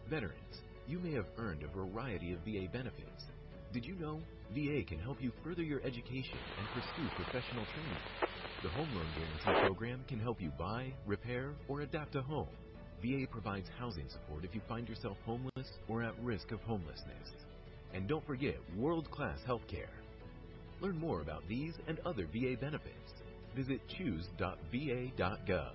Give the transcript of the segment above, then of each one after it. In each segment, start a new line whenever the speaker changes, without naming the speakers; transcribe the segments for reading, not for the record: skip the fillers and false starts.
Veterans, you may have earned a variety of VA benefits. Did you know VA can help you further your education and pursue professional training? The Home Loan Guarantee Program can help you buy, repair, or adapt a home. VA provides housing support if you find yourself homeless or at risk of homelessness. And don't forget world-class health care. Learn more about these and other VA benefits. Visit choose.va.gov.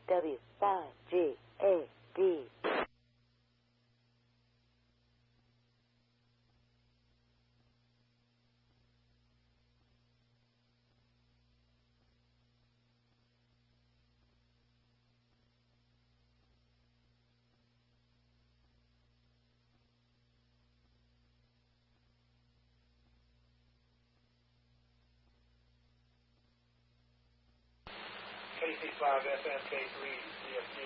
W5GAD.
KC5 FMK3 CFG.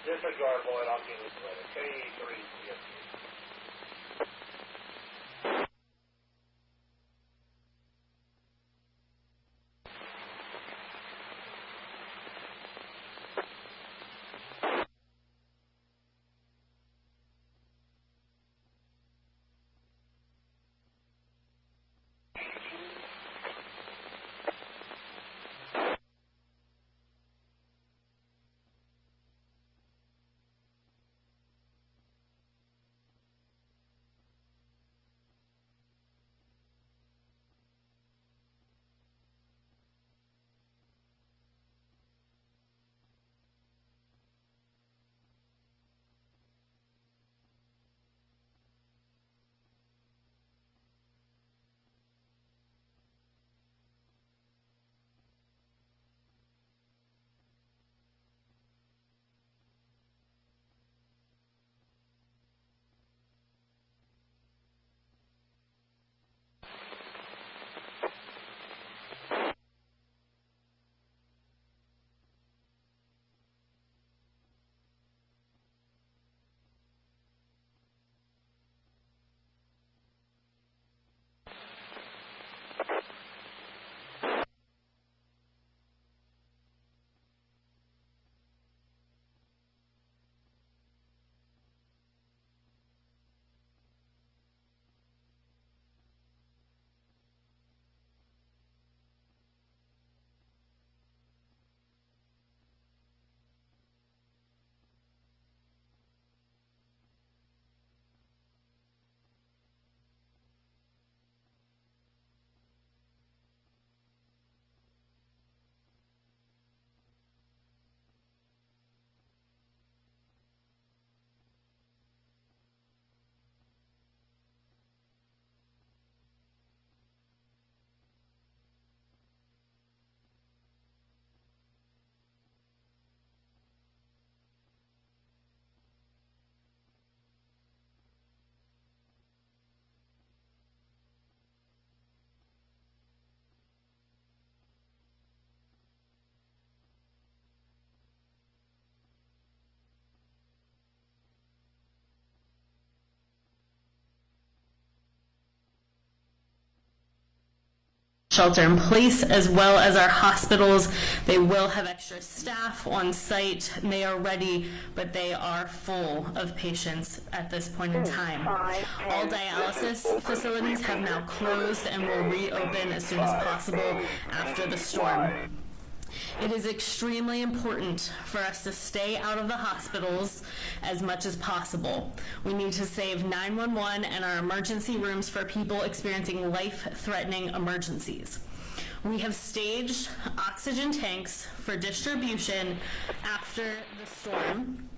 Disregard Lloyd, I'll get this later. K3 CFG.
Shelter in place, as well as our hospitals. They will have extra staff on site. They are ready, but they are full of patients at this point in time. All dialysis facilities have now closed and will reopen as soon as possible after the storm. It is extremely important for us to stay out of the hospitals as much as possible. We need to save 911 and our emergency rooms for people experiencing life-threatening emergencies. We have staged oxygen tanks for distribution after the storm.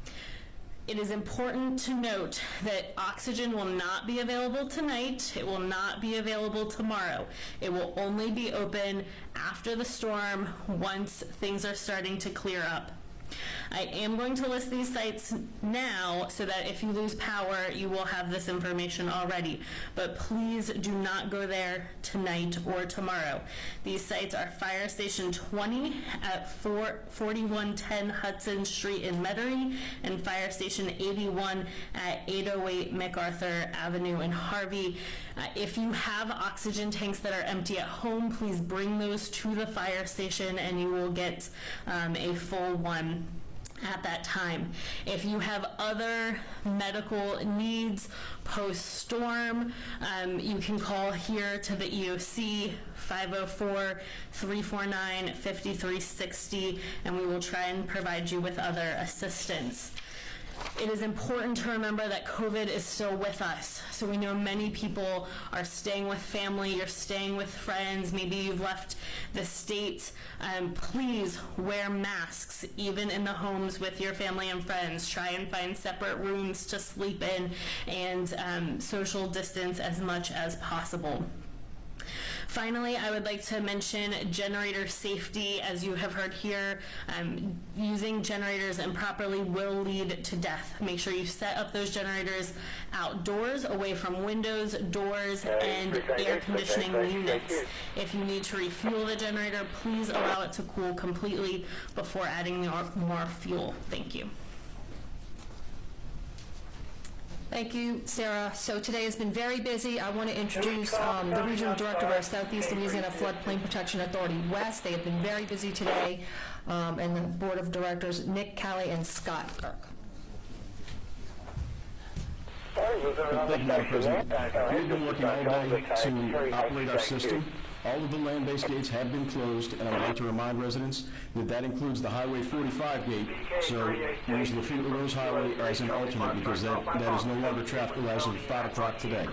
It is important to note that oxygen will not be available tonight. It will not be available tomorrow. It will only be open after the storm once things are starting to clear up. I am going to list these sites now so that if you lose power, you will have this information already. But please do not go there tonight or tomorrow. These sites are Fire Station 20 at 4110 Hudson Street in Metairie and Fire Station 81 at 808 MacArthur Avenue in Harvey. If you have oxygen tanks that are empty at home, please bring those to the fire station and you will get a full one at that time. If you have other medical needs post-storm, you can call here to the EOC 504-349-5360 and we will try and provide you with other assistance. It is important to remember that COVID is still with us. So we know many people are staying with family, you're staying with friends, maybe you've left the state. Please wear masks, even in the homes with your family and friends. Try and find separate rooms to sleep in and social distance as much as possible. Finally, I would like to mention generator safety. As you have heard here, using generators improperly will lead to death. Make sure you set up those generators outdoors, away from windows, doors, and air conditioning units. If you need to refuel the generator, please allow it to cool completely before adding more fuel. Thank you.
Thank you, Sarah. So today has been very busy. I want to introduce the Regional Director of our Southeast Louisiana Floodplain Protection Authority West. They have been very busy today, and the Board of Directors, Nick, Callie, and Scott Kirk.
Thank you, Madam President. We've been working all day to operate our system. All of the land-based gates have been closed, and I would like to remind residents that that includes the Highway 45 gate, so use Lafitte LaRose Highway as an alternate because that is no longer trafficable as of 5 o'clock today.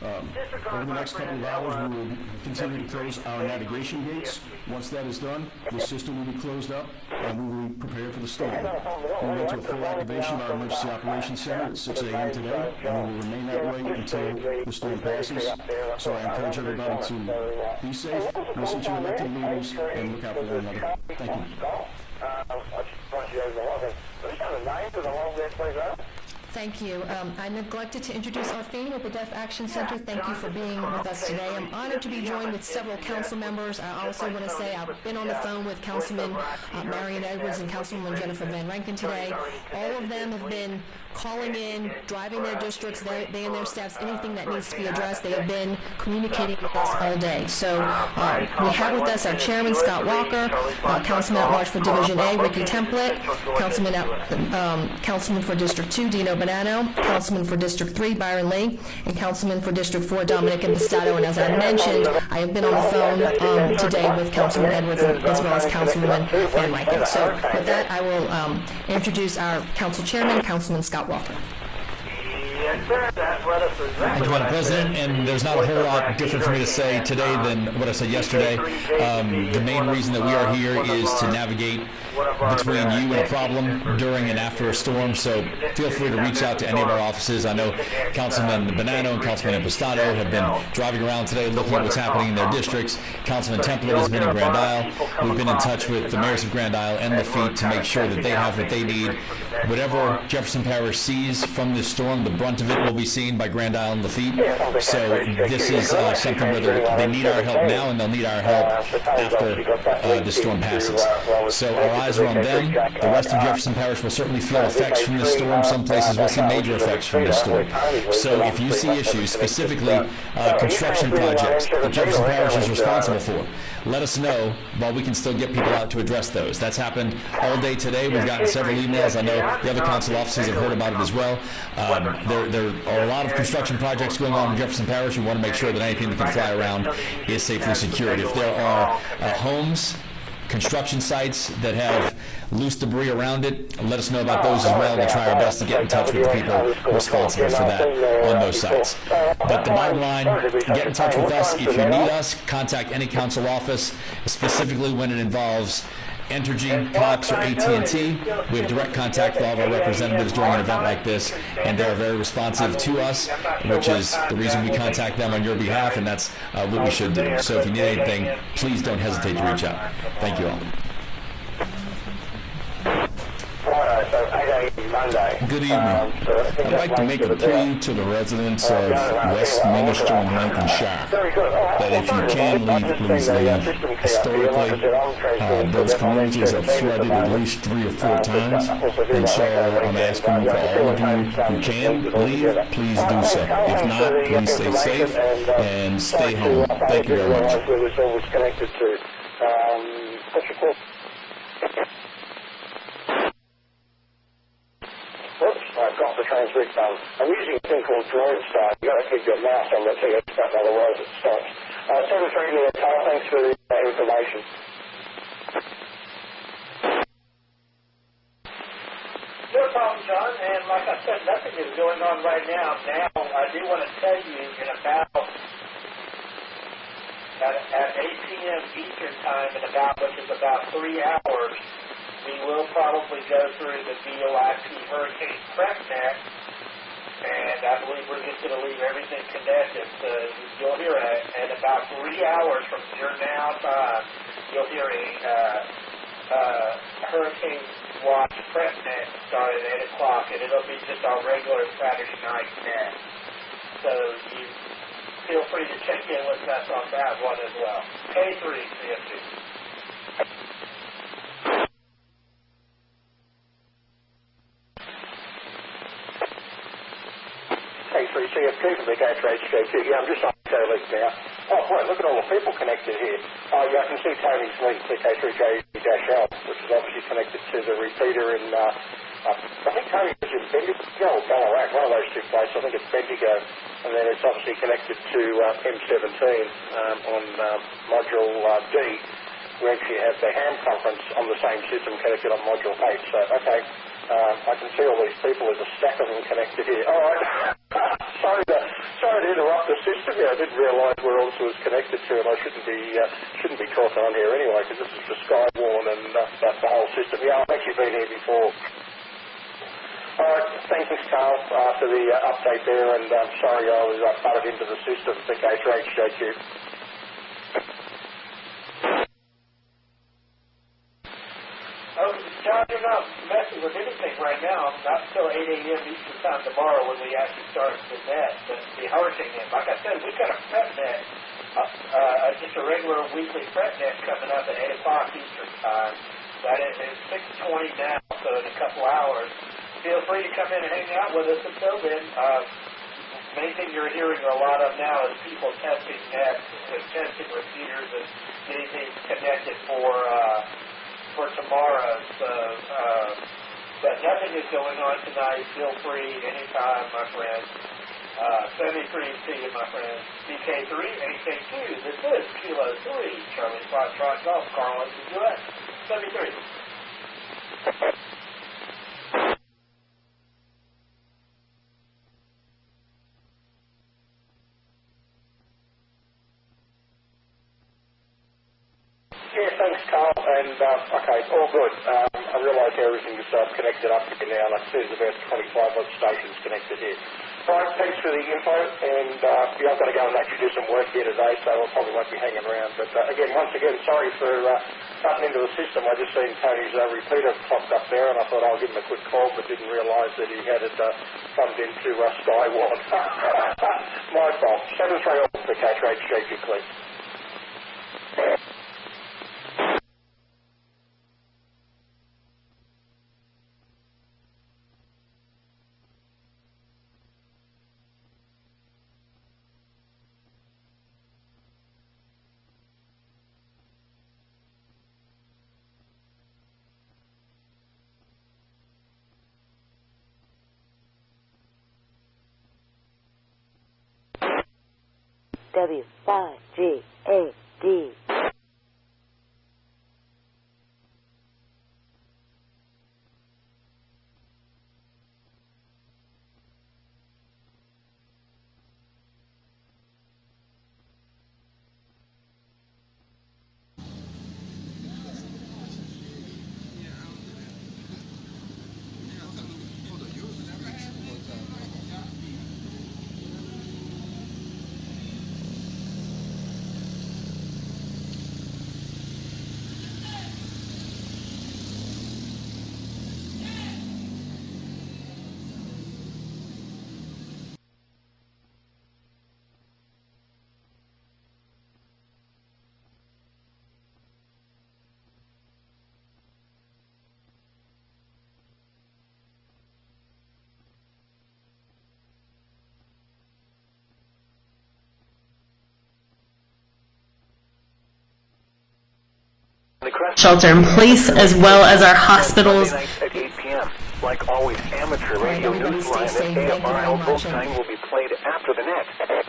Over the next couple of hours, we will continue to close our navigation gates. Once that is done, the system will be closed up, and we will be prepared for the storm. We went to a full activation of our Emergency Operations Center at 6 a.m. today, and we will remain that way until the storm passes. So I encourage everybody to be safe, listen to elected leaders, and look out for one another. Thank you.
Thank you. I neglected to introduce our theme with the Deaf Action Center. Thank you for being with us today. I'm honored to be joined with several council members. I also want to say I've been on the phone with Councilman Marion Edwards and Councilwoman Jennifer Van Rankin today. All of them have been calling in, driving their districts, they and their staffs, anything that needs to be addressed. They have been communicating with us all day. So we have with us our Chairman, Scott Walker, Councilman at Large for Division A, Ricky Template, Councilman for District 2, Dino Bonanno, Councilman for District 3, Byron Lee, and Councilman for District 4, Dominic Impastato. And as I mentioned, I have been on the phone today with Councilman Edwards as well as Councilwoman Van Rankin. So with that, I will introduce our Council Chairman, Councilman Scott Walker.
Thank you, Madam President, and there's not a whole lot different for me to say today than what I said yesterday. The main reason that we are here is to navigate between you and a problem during and after a storm, so feel free to reach out to any of our offices. I know Councilman Bonanno and Councilman Impastato have been driving around today looking at what's happening in their districts. Councilman Template has been in Grand Isle. We've been in touch with the mayors of Grand Isle and Lafitte to make sure that they have what they need. Whatever Jefferson Parish sees from this storm, the brunt of it will be seen by Grand Isle and Lafitte. So this is something where they need our help now and they'll need our help after the storm passes. So our eyes are on them. The rest of Jefferson Parish will certainly feel effects from this storm. Some places will see major effects from this storm. So if you see issues, specifically construction projects that Jefferson Parish is responsible for, let us know while we can still get people out to address those. That's happened all day today. We've gotten several emails. I know the other council offices have heard about it as well. There are a lot of construction projects going on in Jefferson Parish. We want to make sure that anything that can fly around is safely secured. If there are homes, construction sites that have loose debris around it, let us know about those as well. We'll try our best to get in touch with the people responsible for that on those sites. But the bottom line, get in touch with us. If you need us, contact any council office, specifically when it involves Entergy, Cox, or AT&T. We have direct contact with all of our representatives during an event like this, and they are very responsive to us, which is the reason we contact them on your behalf, and that's what we should do. So if you need anything, please don't hesitate to reach out. Thank you all.
Good evening. I'd like to make a plea to the residents of Westminster and Lincolnshire that if you can leave, please leave. Historically, those communities have flooded at least 3 or 4 times, and so I'm asking for all of you who can leave, please do so. If not, please stay safe and stay home. Thank you very much.
Oops, I've got the transmit done. I'm using a thing called drone start. You've got to keep your mouse on the thing, otherwise it stops. 7-3 Near Carl, thanks for the information. No problem, John, and like I said, nothing is going on right now. Now, I do want to tell you in about, at 8 p.m. Eastern Time, which is about 3 hours, we will probably go through the VOIP hurricane prep net, and I believe we're just going to leave everything connected. So you'll hear it in about 3 hours from your now time. You'll hear a hurricane watch prep net start at 8 o'clock, and it'll be just our regular Saturday night net. So you feel free to check in with us on that one as well. K3 CFC. CFP from the Gate HKQ. Yeah, I'm just on the link now. Oh, boy, look at all the people connected here. Oh, yeah, I can see Tony's link to K3J-L, which is obviously connected to the repeater in, I think Tony is in Bendigo or Ballarat, one of those 2 places. I think it's Bendigo. And then it's obviously connected to M17 on Module D. We actually have the ham conference on the same system connected on Module 8. So, okay. I can see all these people. There's a stack of them connected here. All right. sorry to interrupt the system here. I didn't realise where else it was connected to, and I shouldn't be talking on here anyway, because this is for Skywarn and that's the whole system. Yeah, I've actually been here before. All right. Thank you, Carl, for the update there, and I'm sorry I was butted into the system for K3HJQ. Oh, John, you're not messing with anything right now. Not until 8 a.m. Eastern Time tomorrow when we actually start the net, the hurricane net. Like I said, we've got a prep net, just a regular weekly prep net coming up at 8 o'clock Eastern Time. That is 6:20 now, so in a couple hours. Feel free to come in and hang out with us until then. Main thing you're hearing a lot of now is people testing nets and testing repeaters and getting things connected for tomorrow. So, but nothing is going on tonight. Feel free anytime, my friends. 73 see you, my friends. BK3, AK2. This is Kilo 3. Charlie Foxtrot Golf, Carl, US. 73. Yeah, thanks, Carl. And, okay, all good. I realise everything's connected up here now, and I see there's about 25 odd stations connected here. All right, thanks for the info, and yeah, I've got to go and actually do some work here today, so I probably won't be hanging around. But once again, sorry for cutting into the system. I just seen Tony's repeater popped up there, and I thought I'll give him a quick call, but didn't realise that he had it plugged into Skywarn. My fault. 730 for Catch Rate Shaky Click.
W5GAD.
shelter in place, as well as our hospitals.
At 8 p.m. Like always, amateur radio
everybody
news
stay
line
safe.
and
Thank you very
AFR
much.
Bullshine will be played after the net.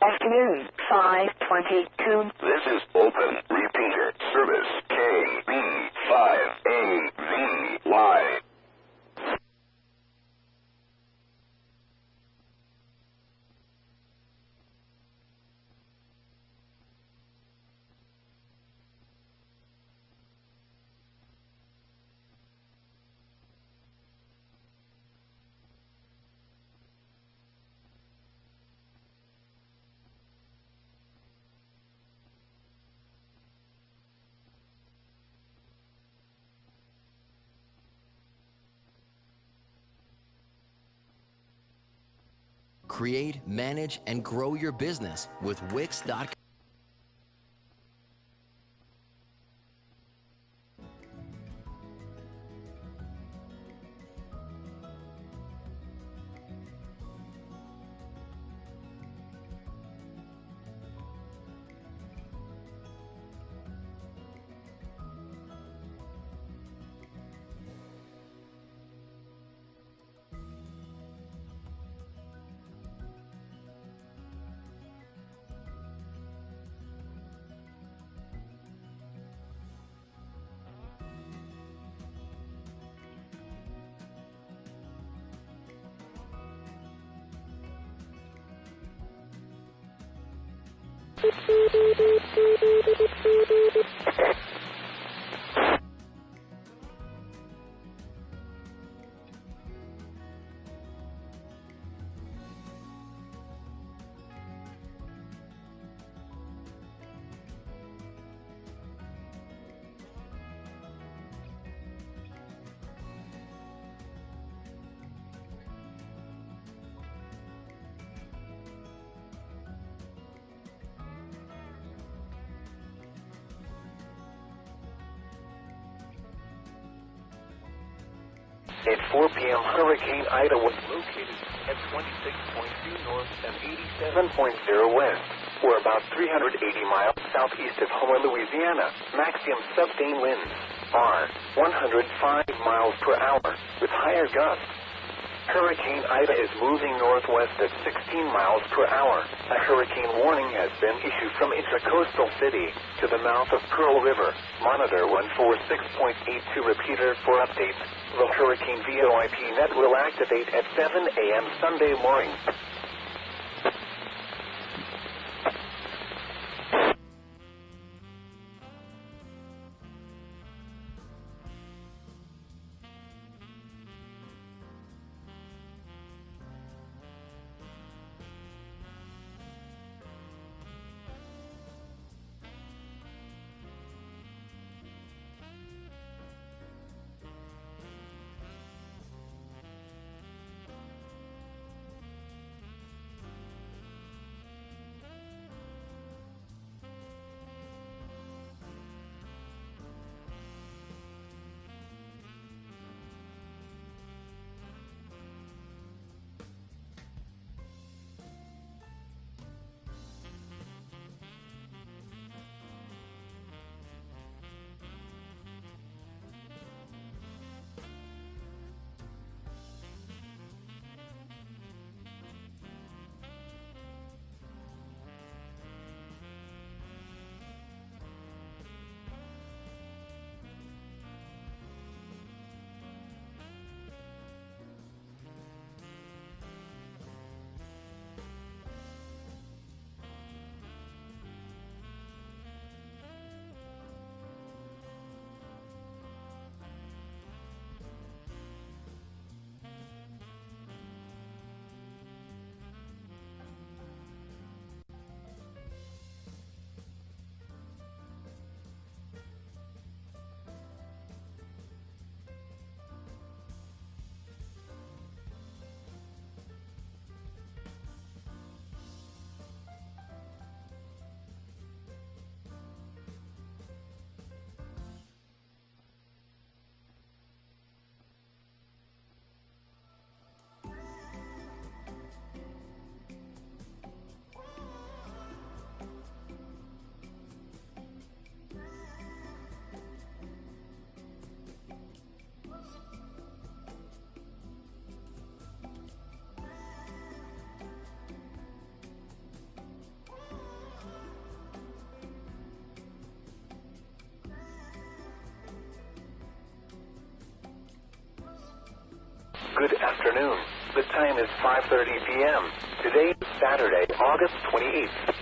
Afternoon, 5:22.
This is open. Repeater. Service KB5AVY.
Create, manage, and grow your business with Wix.com.
At 4 p.m., Hurricane Ida was located at 26.2 north and 87.0 west. We're about 380 miles southeast of Homer, Louisiana. Maximum sustained winds are 105 miles per hour with higher gusts. Hurricane Ida is moving northwest at 16 miles per hour. A hurricane warning has been issued from Intracoastal City to the mouth of Pearl River. Monitor 146.82 repeater for updates. The Hurricane VoIP net will activate at 7 a.m. Sunday morning. good afternoon. The time is 5:30 p.m. Today is Saturday, August 28th.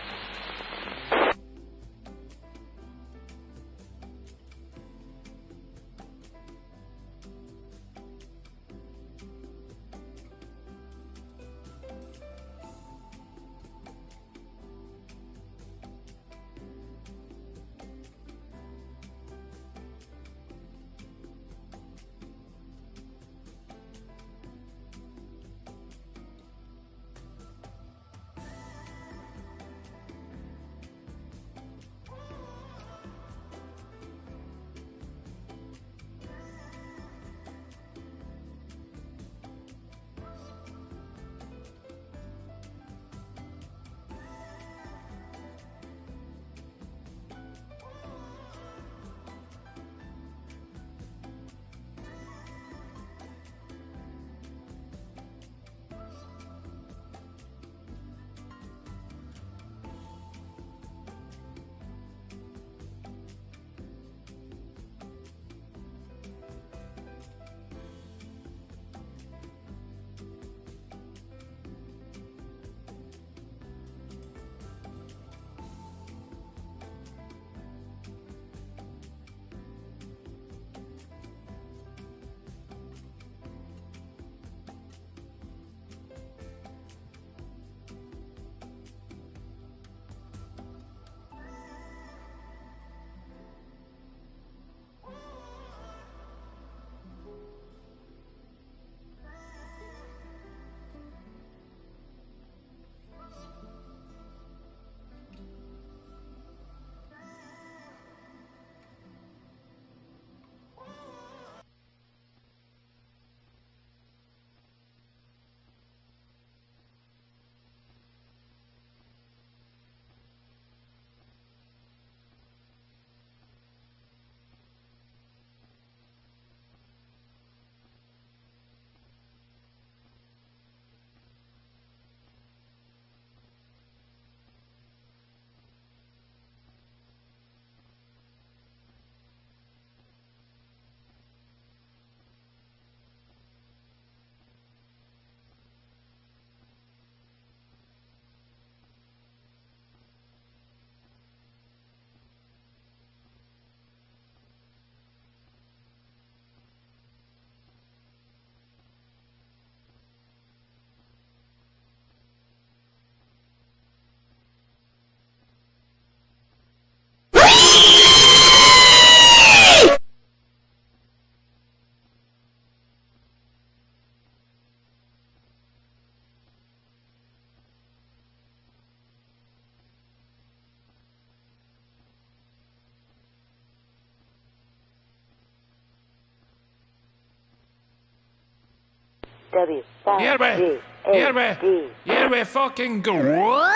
Here we fucking go.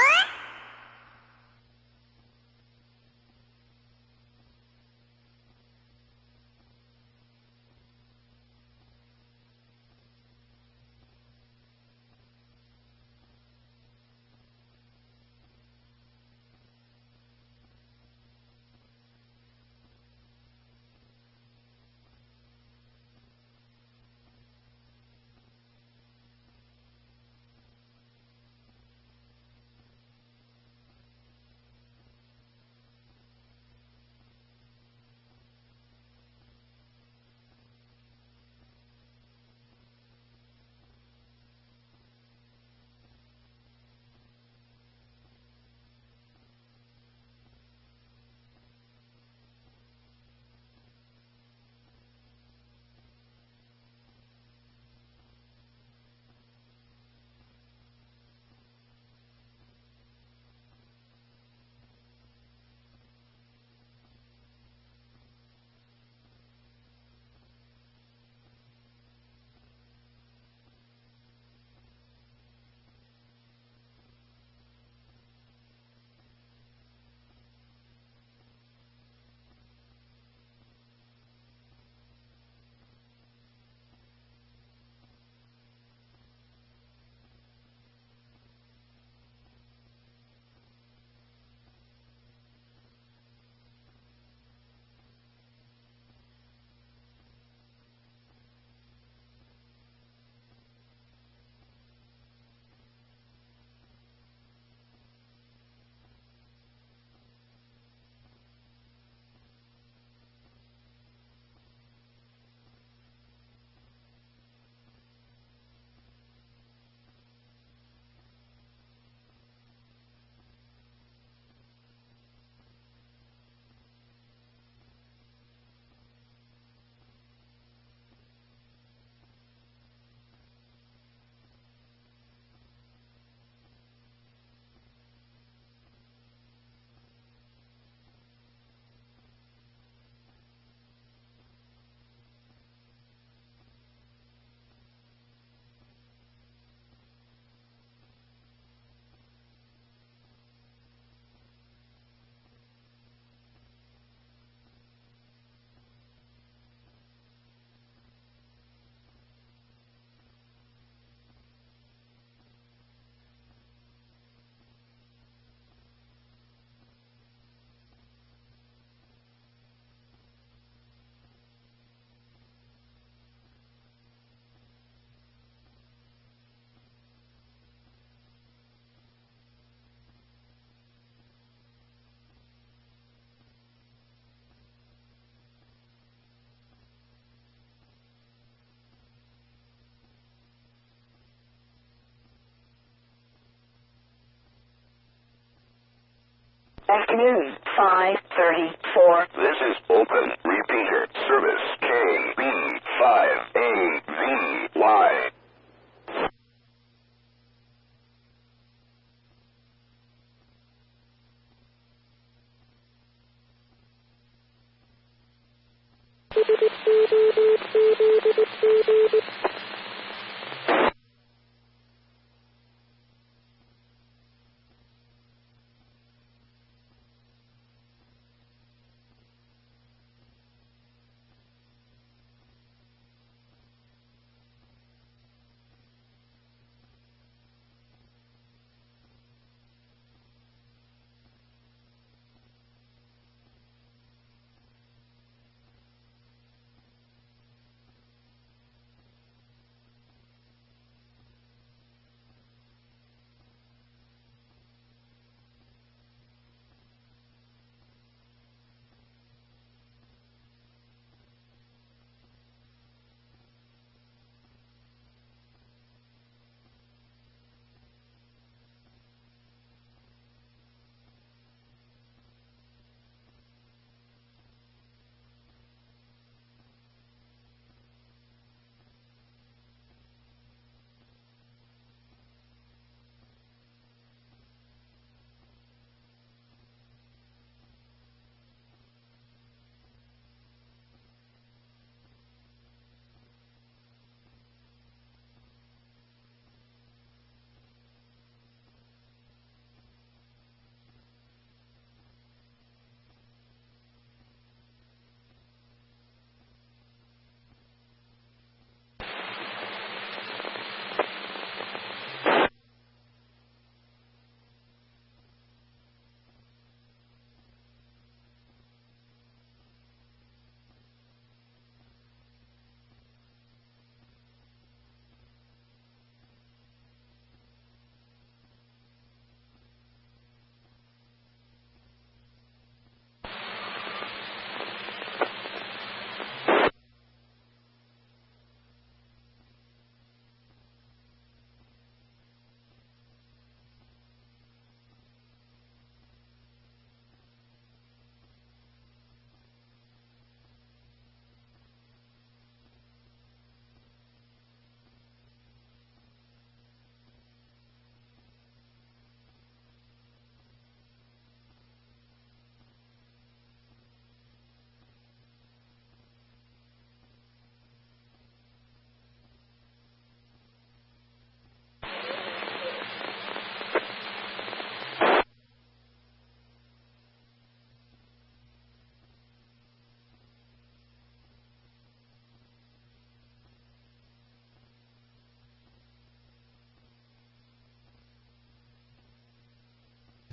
Afternoon, 5:34.
This is open repeater service KB5AVY.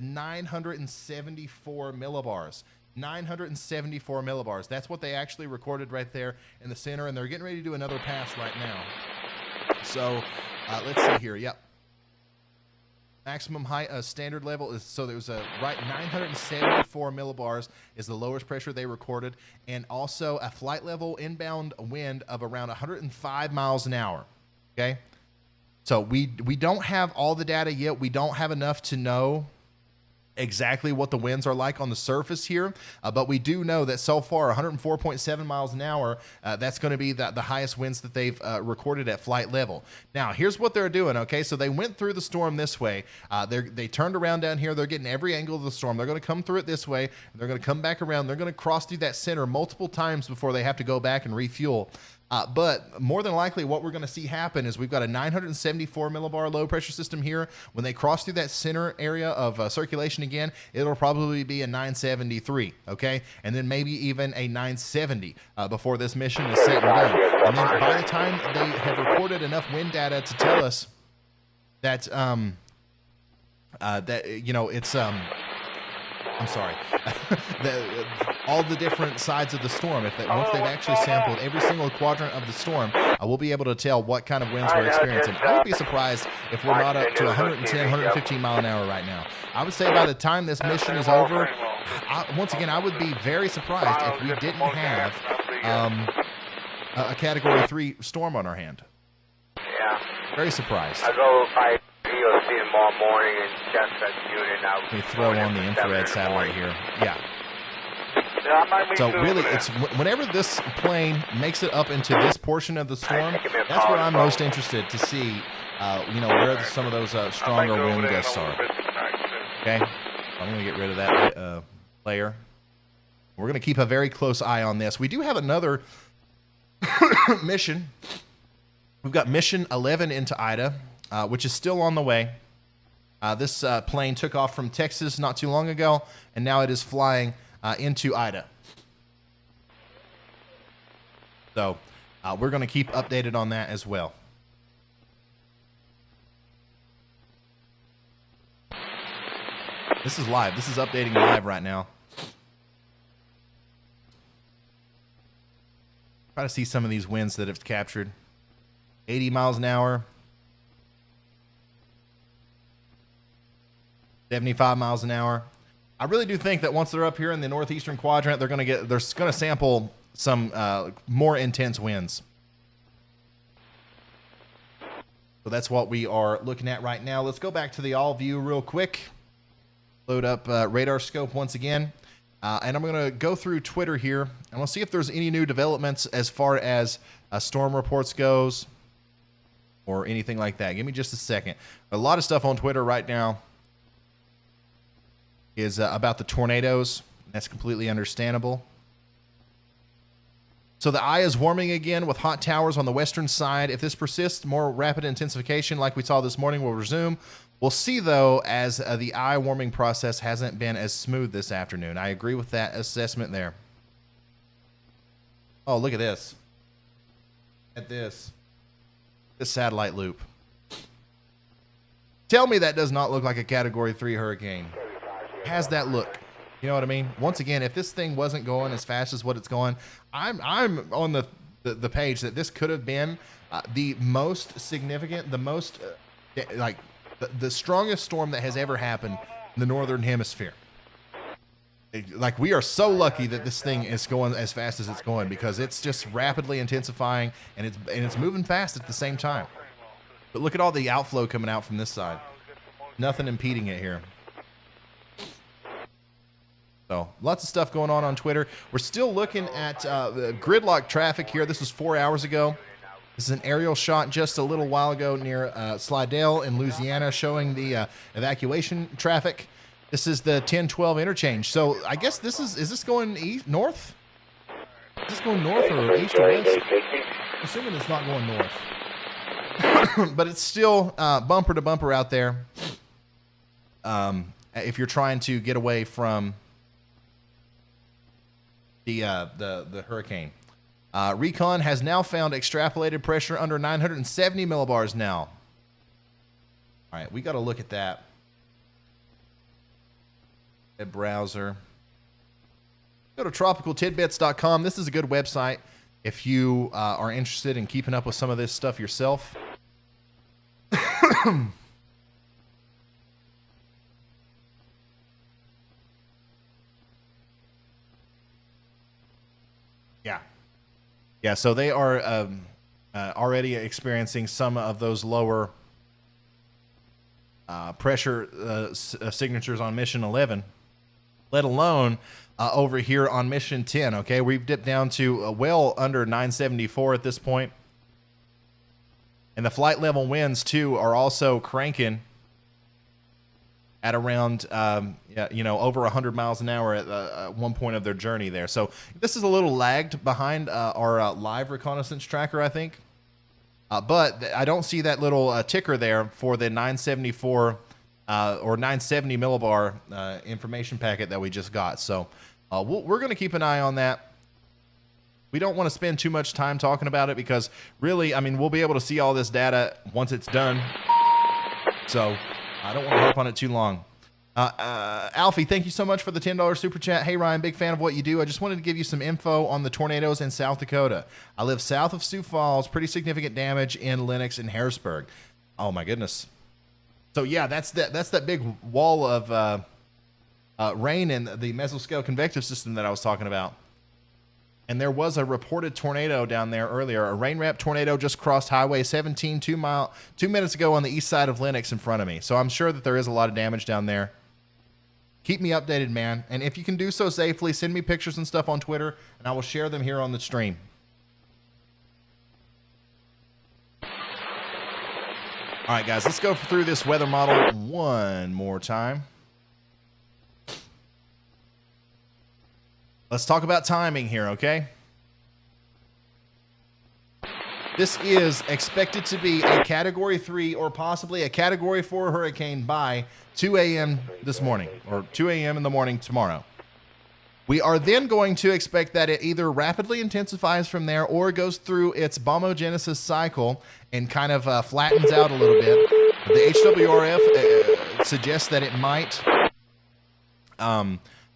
$974 millibars. 974 millibars. That's what they actually recorded right there in the center, and they're getting ready to do another pass right now. So let's see here. Yep. Maximum high standard level is, so there was a right 974 millibars is the lowest pressure they recorded, and also a flight level inbound wind of around 105 miles an hour. Okay, so we don't have all the data yet. We don't have enough to know exactly what the winds are like on the surface here, but we do know that so far 104.7 miles an hour, that's going to be the highest winds that they've recorded at flight level. Now here's what they're doing. Okay, so they went through the storm this way, they turned around down here, they're getting every angle of the storm, they're going to come through it this way, they're going to come back around, they're going to cross through that center multiple times before they have to go back and refuel. But more than likely what we're going to see happen is we've got a 974 millibar low pressure system here. When they cross through that center area of circulation again, it'll probably be a 973, okay? And then maybe even a 970 before this mission is set and done. And then by the time they have recorded enough wind data to tell us that, it's... I'm sorry, all the different sides of the storm. Once they've actually sampled every single quadrant of the storm, we'll be able to tell what kind of winds we're experiencing. I would be surprised if we're not up to 110, 115 mile an hour right now. I would say by the time this mission is over, once again, I would be very surprised if we didn't have a Category 3 storm on our hand.
Yeah.
Very surprised.
I go 5 P
you'll see tomorrow morning in Chestnut Union.
Let me throw on the infrared satellite here. Yeah. So really, it's whenever this plane makes it up into this portion of the storm, that's where I'm most interested to see, where some of those stronger wind gusts are. Okay, I'm going to get rid of that layer. We're going to keep a very close eye on this. We do have another mission. We've got mission 11 into Ida, which is still on the way. This plane took off from Texas not too long ago, and now it is flying into Ida. So we're going to keep updated on that as well. This is live. This is updating live right now. Try to see some of these winds that have captured. 80 miles an hour. 75 miles an hour. I really do think that once they're up here in the northeastern quadrant, they're going to sample some more intense winds. So that's what we are looking at right now. Let's go back to the all view real quick. Load up radar scope once again. And I'm going to go through Twitter here. And we'll see if there's any new developments as far as storm reports goes or anything like that. Give me just a second. A lot of stuff on Twitter right now is about the tornadoes. That's completely understandable. So the eye is warming again with hot towers on the western side. If this persists, more rapid intensification like we saw this morning will resume. We'll see, though, as the eye warming process hasn't been as smooth this afternoon. I agree with that assessment there. Oh, look at this. At this. This satellite loop. Tell me that does not look like a Category 3 hurricane. Has that look? You know what I mean? Once again, if this thing wasn't going as fast as what it's going, I'm on the page that this could have been the most significant, the most the strongest storm that has ever happened in the northern hemisphere. Like, we are so lucky that this thing is going as fast as it's going, because it's just rapidly intensifying and it's moving fast at the same time. But look at all the outflow coming out from this side. Nothing impeding it here. So lots of stuff going on Twitter. We're still looking at gridlock traffic here. This was 4 hours ago. This is an aerial shot just a little while ago near Slidell in Louisiana, showing the evacuation traffic. This is the 1012 interchange. So I guess is this going east, north? Is this going north or east or west? I'm assuming it's not going north. But it's still bumper to bumper out there. If you're trying to get away from the hurricane. Recon has now found extrapolated pressure under 970 millibars now. All right, we got to look at that. Web browser. Go to tropicaltidbits.com. This is a good website if you are interested in keeping up with some of this stuff yourself. Yeah, so they are already experiencing some of those lower pressure signatures on Mission 11, let alone over here on Mission 10, okay? We've dipped down to well under 974 at this point. And the flight level winds, too, are also cranking at around, over 100 miles an hour at one point of their journey there. So this is a little lagged behind our live reconnaissance tracker, I think. But I don't see that little ticker there for the 974 or 970 millibar information packet that we just got. So we're going to keep an eye on that. We don't want to spend too much time talking about it because really, I mean, we'll be able to see all this data once it's done. So I don't want to harp on it too long. Alfie, thank you so much for the $10 super chat. Hey, Ryan, big fan of what you do. I just wanted to give you some info on the tornadoes in South Dakota. I live south of Sioux Falls. Pretty significant damage in Lenox and Harrisburg. Oh, my goodness. So, yeah, that's that big wall of rain in the mesoscale convective system that I was talking about. And there was a reported tornado down there earlier. A rain-wrapped tornado just crossed Highway 17 2 minutes ago on the east side of Lenox in front of me. So I'm sure that there is a lot of damage down there. Keep me updated, man. And if you can do so safely, send me pictures and stuff on Twitter, and I will share them here on the stream. All right, guys, let's go through this weather model one more time. Let's talk about timing here, okay? This is expected to be a Category 3 or possibly a Category 4 hurricane by 2 a.m. this morning, or 2 a.m. in the morning tomorrow. We are then going to expect that it either rapidly intensifies from there or goes through its bombogenesis cycle and kind of flattens out a little bit. The HWRF suggests that it might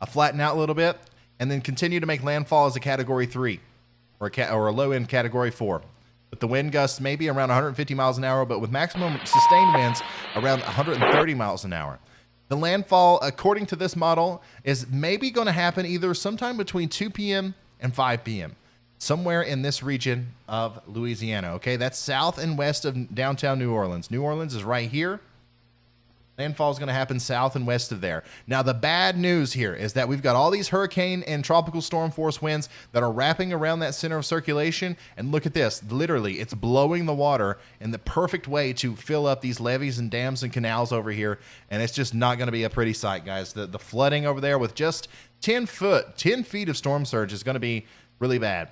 flatten out a little bit and then continue to make landfall as a Category 3 or a low-end Category 4. With the wind gusts maybe around 150 miles an hour, but with maximum sustained winds around 130 miles an hour. The landfall, according to this model, is maybe going to happen either sometime between 2 p.m. and 5 p.m., somewhere in this region of Louisiana, okay? That's south and west of downtown New Orleans. New Orleans is right here. Landfall is going to happen south and west of there. Now, the bad news here is that we've got all these hurricane and tropical storm force winds that are wrapping around that center of circulation. And look at this. Literally, it's blowing the water in the perfect way to fill up these levees and dams and canals over here. And it's just not going to be a pretty sight, guys. The flooding over there with just 10 feet of storm surge is going to be really bad.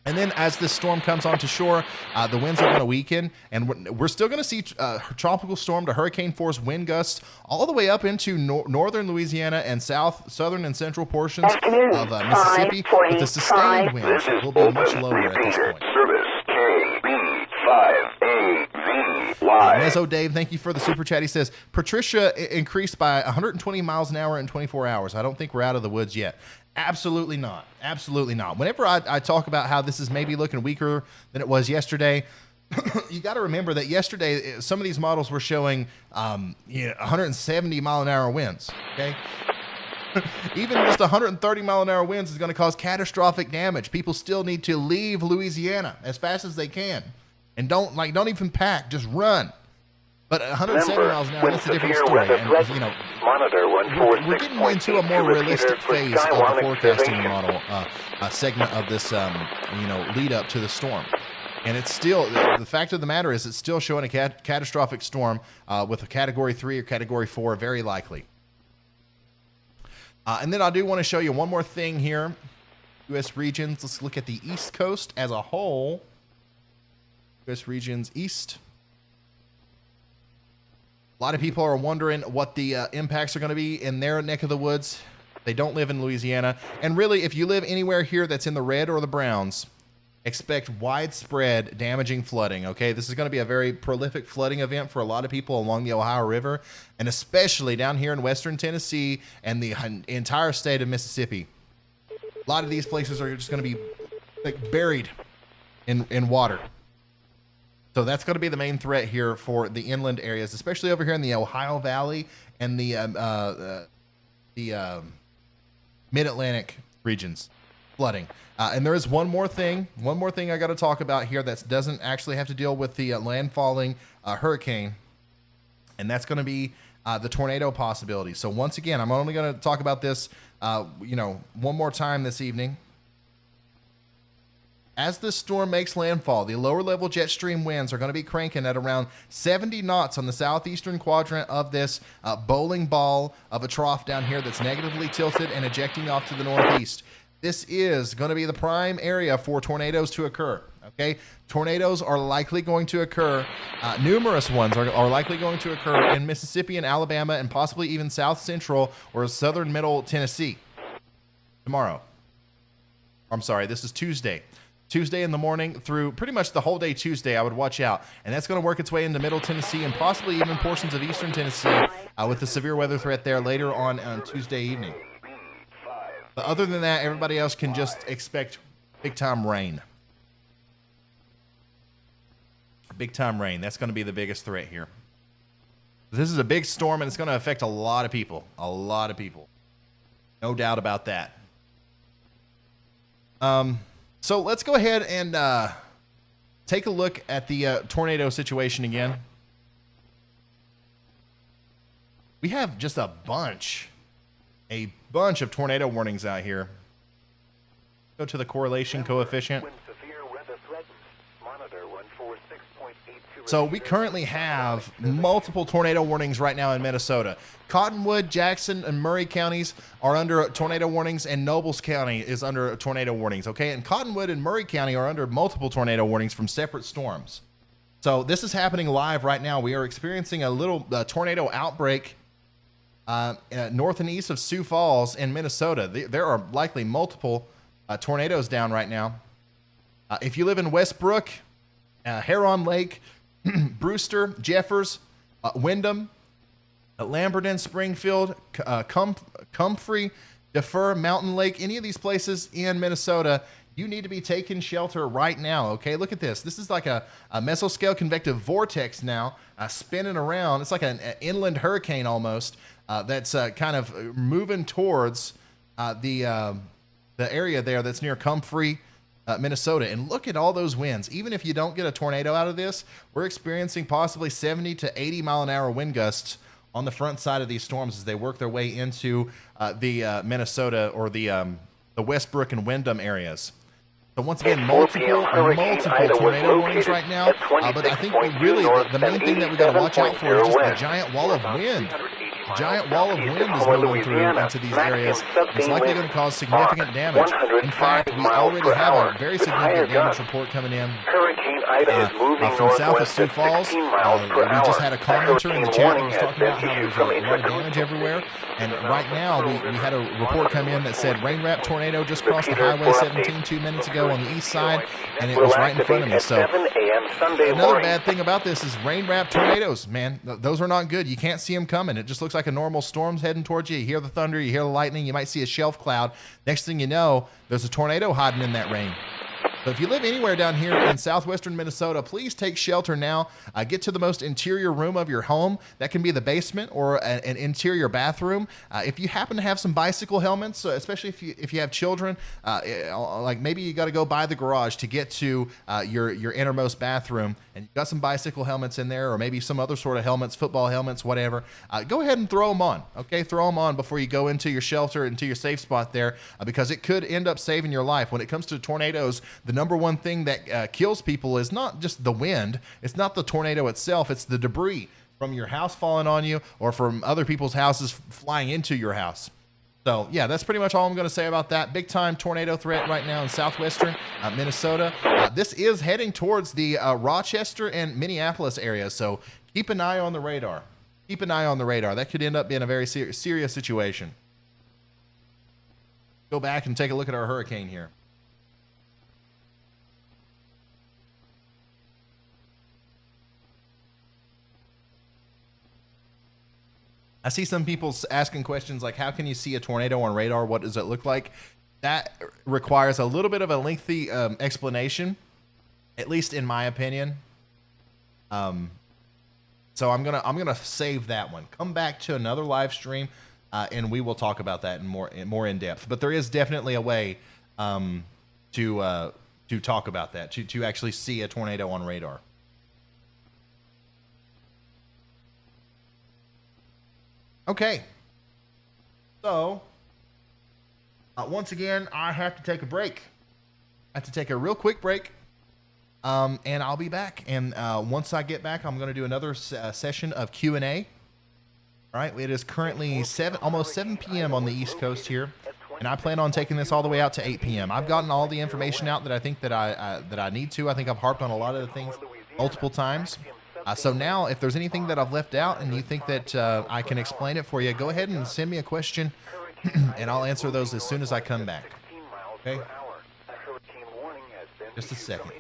And then as this storm comes onto shore, the winds are going to weaken, and we're still going to see tropical storm to hurricane force wind gusts all the way up into northern Louisiana and southern and central portions of Mississippi, but the sustained winds will be much lower at this point.
Service KB5AV.
Mezzo Dave, thank you for the super chat. He says, Patricia increased by 120 miles an hour in 24 hours. I don't think we're out of the woods yet. Absolutely not. Absolutely not. Whenever I talk about how this is maybe looking weaker than it was yesterday, you got to remember that yesterday some of these models were showing 170 mile an hour winds. Okay, even just 130 mile an hour winds is going to cause catastrophic damage. People still need to leave Louisiana as fast as they can, and don't even pack, just run. But 170 miles an hour, that's a different story. And, you know, we're getting into a more realistic phase of the forecasting model segment of this, lead up to the storm. And it's still, the fact of the matter is it's still showing a catastrophic storm with a Category 3 or Category 4, very likely. And then I do want to show you one more thing here. U.S. regions, let's look at the East Coast as a whole. U.S. regions east. A lot of people are wondering what the impacts are going to be in their neck of the woods. They don't live in Louisiana. And really, if you live anywhere here that's in the red or the browns, expect widespread damaging flooding, okay? This is going to be a very prolific flooding event for a lot of people along the Ohio River, and especially down here in western Tennessee and the entire state of Mississippi. A lot of these places are just going to be buried in water. So that's going to be the main threat here for the inland areas, especially over here in the Ohio Valley and the Mid-Atlantic regions, flooding. And there is one more thing I got to talk about here that doesn't actually have to deal with the landfalling hurricane, and that's going to be the tornado possibility. So once again, I'm only going to talk about this, one more time this evening. As this storm makes landfall, the lower level jet stream winds are going to be cranking at around 70 knots on the southeastern quadrant of this bowling ball of a trough down here that's negatively tilted and ejecting off to the northeast. This is going to be the prime area for tornadoes to occur. Okay, tornadoes are likely going to occur. Numerous ones are likely going to occur in Mississippi and Alabama and possibly even south central or southern middle Tennessee tomorrow. I'm sorry, this is Tuesday. Tuesday in the morning through pretty much the whole day Tuesday, I would watch out. And that's going to work its way into middle Tennessee and possibly even portions of eastern Tennessee with the severe weather threat there later on Tuesday evening. But other than that, everybody else can just expect big-time rain. Big-time rain. That's going to be the biggest threat here. This is a big storm, and it's going to affect a lot of people. A lot of people. No doubt about that. So let's go ahead and take a look at the tornado situation again. We have just a bunch of tornado warnings out here. Go to the correlation coefficient. So we currently have multiple tornado warnings right now in Minnesota. Cottonwood, Jackson, and Murray counties are under tornado warnings, and Nobles County is under tornado warnings, okay? And Cottonwood and Murray County are under multiple tornado warnings from separate storms. So this is happening live right now. We are experiencing a little tornado outbreak north and east of Sioux Falls in Minnesota. There are likely multiple tornadoes down right now. If you live in Westbrook, Heron Lake, Brewster, Jeffers, Wyndham, Lamberton, Springfield, Comfrey, Defer, Mountain Lake, any of these places in Minnesota, you need to be taking shelter right now, okay? Look at this. This is like a mesoscale convective vortex now spinning around. It's like an inland hurricane almost that's kind of moving towards the area there that's near Comfrey, Minnesota. And look at all those winds. Even if you don't get a tornado out of this, we're experiencing possibly 70 to 80 mile an hour wind gusts on the front side of these storms as they work their way into the Minnesota or the Westbrook and Wyndham areas. So once again, multiple tornado warnings right now. But I think really the main thing that we got to watch out for is just the giant wall of wind. A giant wall of wind is moving through into these areas. It's likely going to cause significant damage. In fact, we already have a very significant damage report coming in from south of Sioux Falls. We just had a commenter in the chat that was talking about how there's a lot of damage everywhere. And right now, we had a report come in that said rain wrap tornado just crossed the Highway 17 2 minutes ago on the east side, and it was right in front of me. So another bad thing about this is rain wrap tornadoes, man. Those are not good. You can't see them coming. It just looks like a normal storm's heading towards you. You hear the thunder, you hear the lightning, you might see a shelf cloud. Next thing you know, there's a tornado hiding in that rain. So if you live anywhere down here in southwestern Minnesota, please take shelter now. Get to the most interior room of your home. That can be the basement or an interior bathroom. If you happen to have some bicycle helmets, especially if you have children, like maybe you got to go by the garage to get to your innermost bathroom, and you've got some bicycle helmets in there, or maybe some other sort of helmets, football helmets, whatever. Go ahead and throw them on, okay? Throw them on before you go into your shelter, into your safe spot there, because it could end up saving your life. When it comes to tornadoes, the number one thing that kills people is not just the wind. It's not the tornado itself. It's the debris from your house falling on you or from other people's houses flying into your house. So, yeah, that's pretty much all I'm going to say about that. Big time tornado threat right now in southwestern Minnesota. This is heading towards the Rochester and Minneapolis area. So keep an eye on the radar. Keep an eye on the radar. That could end up being a very serious situation. Go back and take a look at our hurricane here. I see some people asking questions like, how can you see a tornado on radar? What does it look like? That requires a little bit of a lengthy explanation, at least in my opinion. So I'm gonna save that one. Come back to another live stream, and we will talk about that in more in depth. But there is definitely a way to talk about that, to actually see a tornado on radar. Okay, so once again, I have to take a break. I have to take a real quick break, and I'll be back. And once I get back, I'm going to do another session of Q&A. All right, it is currently almost 7 p.m. on the East Coast here, and I plan on taking this all the way out to 8 p.m. I've gotten all the information out that I think that I need to. I think I've harped on a lot of the things multiple times. So now, if there's anything that I've left out and you think that I can explain it for you, go ahead and send me a question, and I'll answer those as soon as I come back. Okay? Just a second.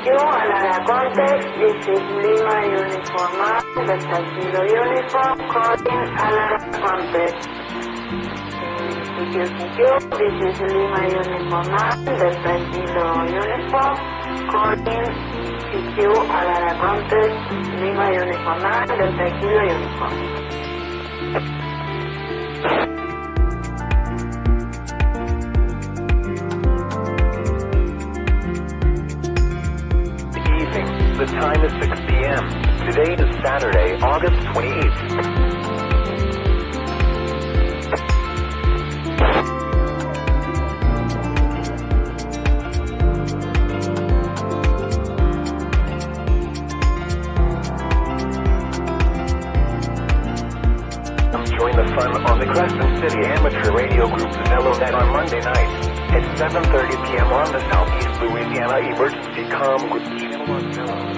CQ, Alara Context, this is Lima Uniform Delta Kilo Uniform, calling Alara Context. CQ, this is Lima Uniform Delta Kilo Uniform, calling CQ, Alara Context, Lima Uniform Delta Kilo Uniform.
The time is 6 p.m. Today is Saturday, August 28th. Join the fun on the Crescent City Amateur Radio Group Zello.net on Monday night at 7:30 p.m. on the Southeast Louisiana Emergency Comm with email on Zello.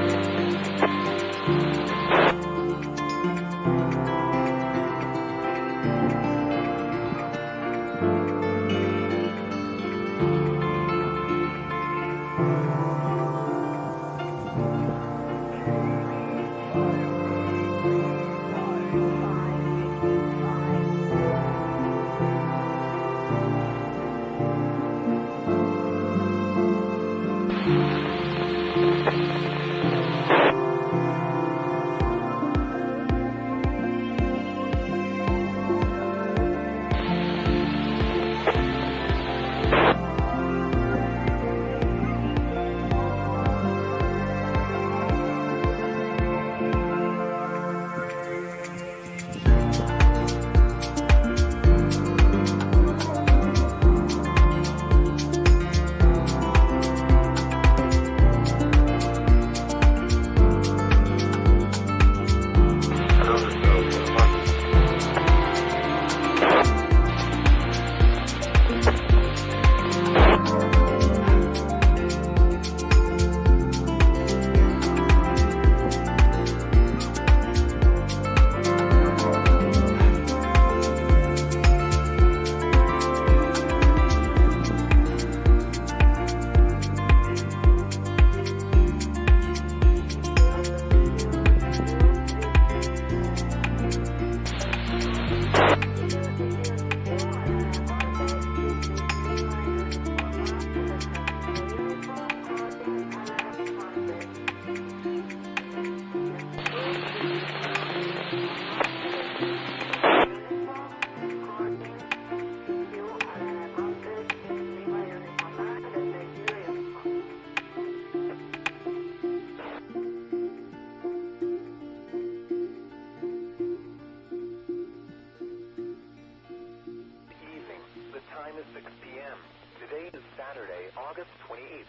August 28th.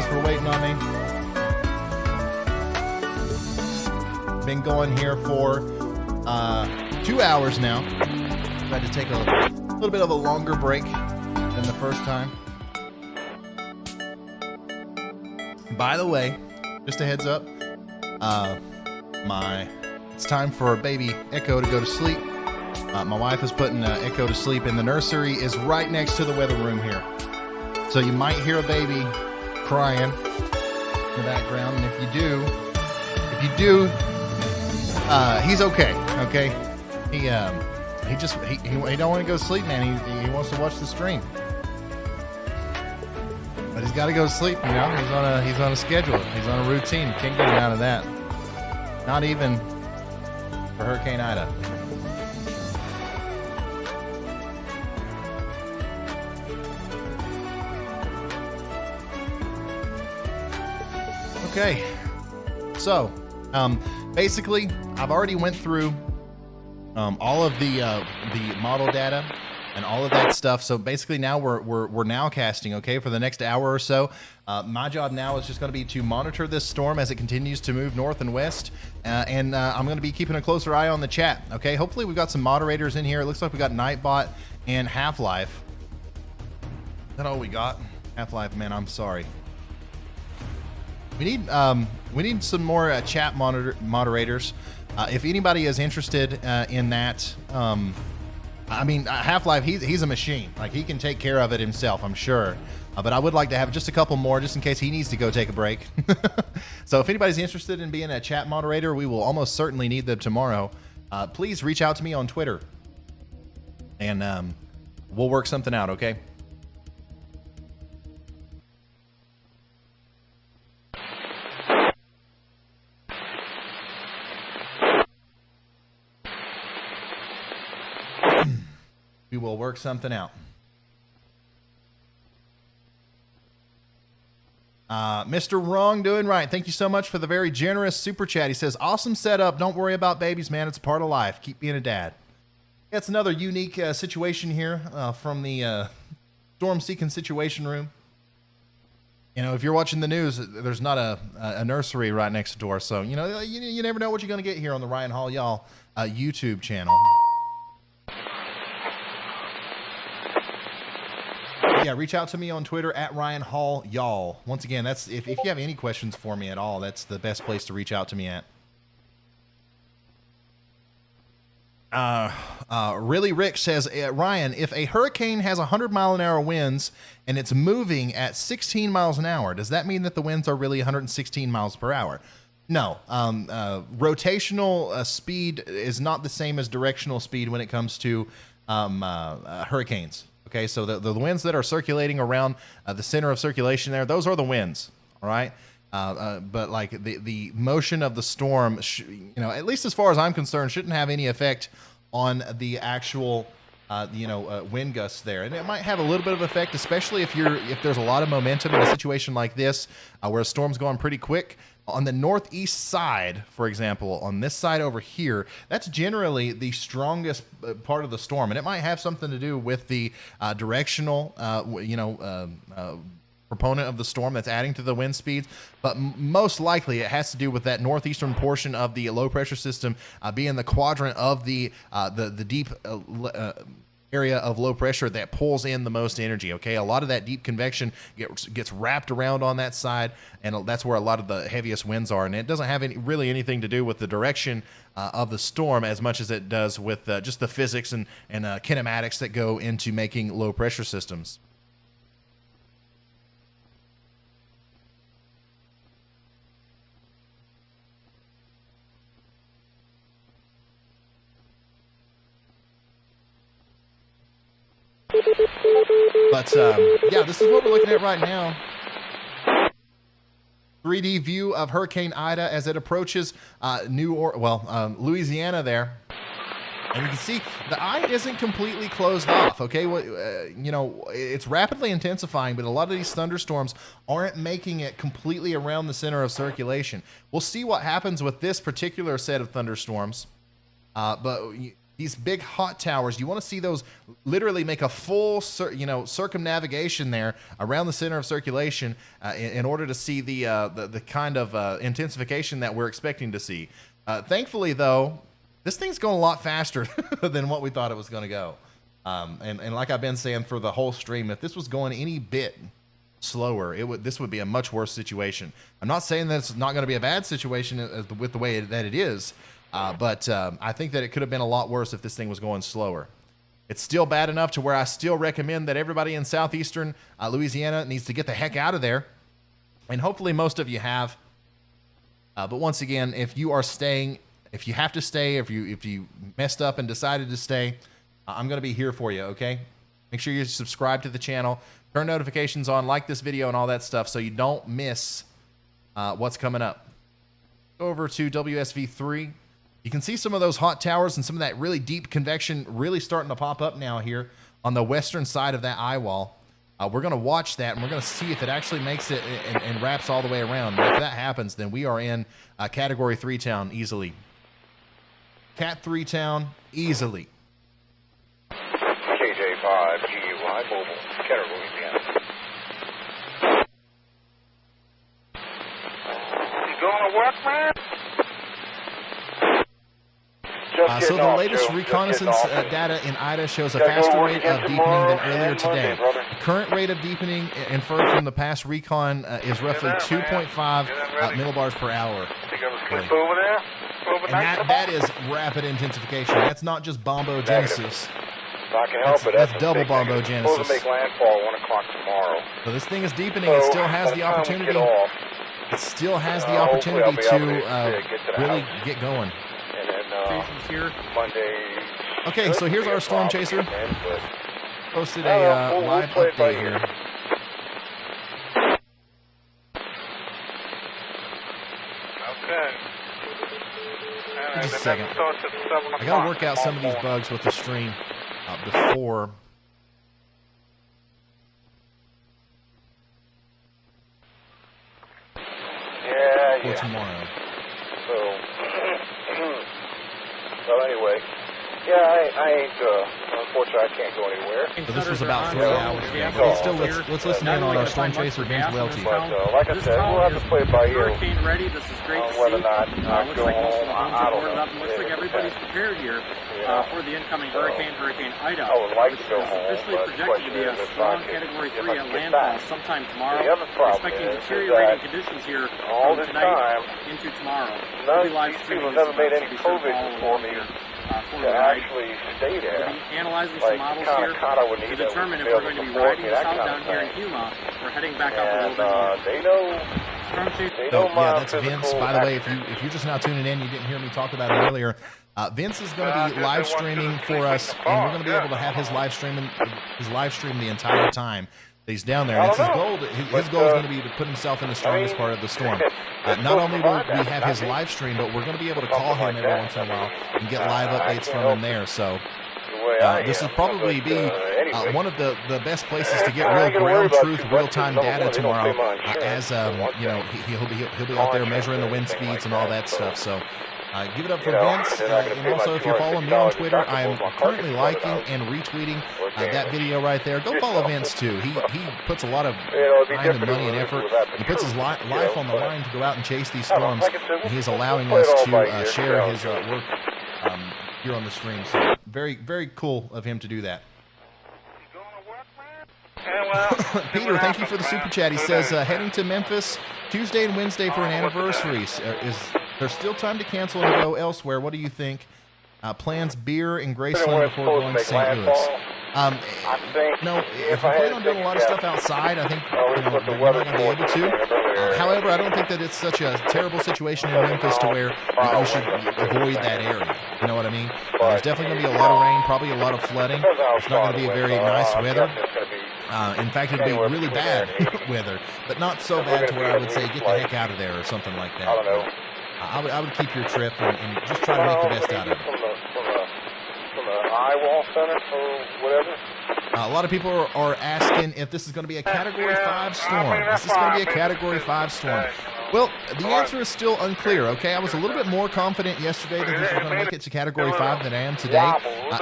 For waiting on me. Been going here for 2 hours now. Had to take a little bit of a longer break than the first time. By the way, just a heads up, it's time for baby Echo to go to sleep. My wife is putting Echo to sleep, and the nursery is right next to the weather room here. So you might hear a baby crying in the background, and if you do, he's okay. He don't want to go to sleep, man. He wants to watch the stream, but he's got to go to sleep. You know, he's on a schedule. He's on a routine. Can't get him out of that. Not even for Hurricane Ida. Okay, so basically, I've already went through all of the model data and all of that stuff. So basically, now we're now casting. Okay, for the next hour or so. My job now is just going to be to monitor this storm as it continues to move north and west, and I'm going to be keeping a closer eye on the chat. Okay, hopefully we've got some moderators in here. It looks like we got Nightbot and Half-Life. Is that all we got? Half-Life, man, I'm sorry. We need some more chat moderators. If anybody is interested in that, I mean, Half-Life, he's a machine. Like, he can take care of it himself, I'm sure. But I would like to have just a couple more, just in case he needs to go take a break. So if anybody's interested in being a chat moderator, we will almost certainly need them tomorrow. Please reach out to me on Twitter, and we'll work something out, okay? We will work something out. Mr. Wrong Doing Right, thank you so much for the very generous super chat. He says, awesome setup. Don't worry about babies, man. It's a part of life. Keep being a dad. That's another unique situation here from the Storm Seeking Situation Room. You know, if you're watching the news, there's not a nursery right next door. So, you know, you never know what you're going to get here on the Ryan Hall Y'all YouTube channel. Yeah, reach out to me on Twitter at Ryan Hall Y'all. Once again, that's if you have any questions for me at all, that's the best place to reach out to me at. Really Rick says, Ryan, if a hurricane has 100-mile-an-hour winds and it's moving at 16 miles an hour, does that mean that the winds are really 116 miles per hour? No. Rotational speed is not the same as directional speed when it comes to hurricanes. Okay, so the winds that are circulating around the center of circulation there, those are the winds, all right? But like the motion of the storm, you know, at least as far as I'm concerned, shouldn't have any effect on the actual, wind gusts there. And it might have a little bit of effect, especially if there's a lot of momentum in a situation like this, where a storm's going pretty quick. On the northeast side, for example, on this side over here, that's generally the strongest part of the storm, and it might have something to do with the directional, proponent of the storm that's adding to the wind speeds. But most likely, it has to do with that northeastern portion of the low pressure system being the quadrant of the deep area of low pressure that pulls in the most energy. Okay, a lot of that deep convection gets wrapped around on that side, and that's where a lot of the heaviest winds are. And it doesn't have really anything to do with the direction of the storm as much as it does with just the physics and kinematics that go into making low pressure systems. But yeah, this is what we're looking at right now. 3D view of Hurricane Ida as it approaches Louisiana there. And you can see the eye isn't completely closed off, okay? You know, it's rapidly intensifying, but a lot of these thunderstorms aren't making it completely around the center of circulation. We'll see what happens with this particular set of thunderstorms. But these big hot towers, you want to see those literally make a full, circumnavigation there around the center of circulation in order to see the kind of intensification that we're expecting to see. Thankfully, though, this thing's going a lot faster than what we thought it was going to go. And like I've been saying for the whole stream, if this was going any bit slower, this would be a much worse situation. I'm not saying that it's not going to be a bad situation with the way that it is, but I think that it could have been a lot worse if this thing was going slower. It's still bad enough to where I still recommend that everybody in southeastern Louisiana needs to get the heck out of there. And hopefully most of you have. But once again, if you are staying, if you have to stay, if you messed up and decided to stay, I'm going to be here for you, okay? Make sure you subscribe to the channel, turn notifications on, like this video and all that stuff so you don't miss what's coming up. Go over to WSV3. You can see some of those hot towers and some of that really deep convection really starting to pop up now here on the western side of that eye wall. We're going to watch that, and we're going to see if it actually makes it and wraps all the way around. And if that happens, then we are in Category 3 town easily. Cat 3 town easily.
KJ5 GUI mobile, Ketter, Louisiana. You going to work, man?
So the latest reconnaissance data in Ida shows a faster rate of deepening than earlier today. The current rate of deepening inferred from the past recon is roughly 2.5 millibars per hour. And that is rapid intensification. That's not just bombogenesis. That's double bombogenesis.
Supposed to make landfall 1 o'clock tomorrow.
So this thing is deepening. It still has the opportunity. It still has the opportunity to really get going.
Here. Monday.
Okay, so here's our storm chaser. Posted a live update here.
Okay.
Just a second. I gotta work out some of these bugs with the stream before.
Yeah.
Tomorrow.
So anyway, yeah, I ain't, unfortunately I can't go anywhere.
So this was about 3 hours ago, but still, let's listen in on our storm chaser, Vince Welty.
But like I said, we'll have to play it by ear
ready. This is great
on whether or not I go home. I don't know.
Looks like everybody's prepared here for the incoming Hurricane Ida.
I would like to go home,
officially
but
projected to be a strong Category 3 at landfall sometime tomorrow.
The other problem
expecting
is
deteriorating conditions here
all
from
this
tonight
time,
into tomorrow.
None of these people have ever made any provisions for me to actually stay there.
We'll be analyzing
like,
some models here
to
determine if we're going to be riding this out down here in Yuma or heading back up a little bit more.
They know.
Yeah, that's Vince. By the way, if you're just now tuning in, you didn't hear me talk about it earlier. Vince is going to be live streaming for us, and we're going to be able to have his live stream the entire time that he's down there. And it's his goal. His goal is going to be to put himself in the strongest part of the storm. Not only will we have his live stream, but we're going to be able to call him every once in a while and get live updates from him there. So this will probably be one of the best places to get real ground truth, real-time data tomorrow. As you know, he'll be out there measuring the wind speeds and all that stuff. So. Give it up for Vince, and also if you're following me on Twitter, I am currently liking and retweeting that video right there. Go follow Vince too. He puts a lot of time and money and effort. He puts his life on the line to go out and chase these storms, and he's allowing us to share his work here on the stream. So very, very cool of him to do that. Peter, thank you for the super chat. He says, heading to Memphis Tuesday and Wednesday for an anniversary. Is there still time to cancel and go elsewhere? What do you think? Plans beer in Graceland before going to St. Louis. No, if you plan on doing a lot of stuff outside, I think you're not going to be able to. However, I don't think that it's such a terrible situation in Memphis to where you should avoid that area. You know what I mean? There's definitely going to be a lot of rain, probably a lot of flooding. It's not going to be a very nice weather. In fact, it'd be really bad weather, but not so bad to where I would say get the heck out of there or something like that.
I don't know.
I would keep your trip and just try to make the best out of it.
From the Iowa Center or whatever.
A lot of people are asking if this is going to be a Category 5 storm. Is this going to be a Category 5 storm? Well, the answer is still unclear, okay? I was a little bit more confident yesterday that this was going to make it to Category 5 than I am today,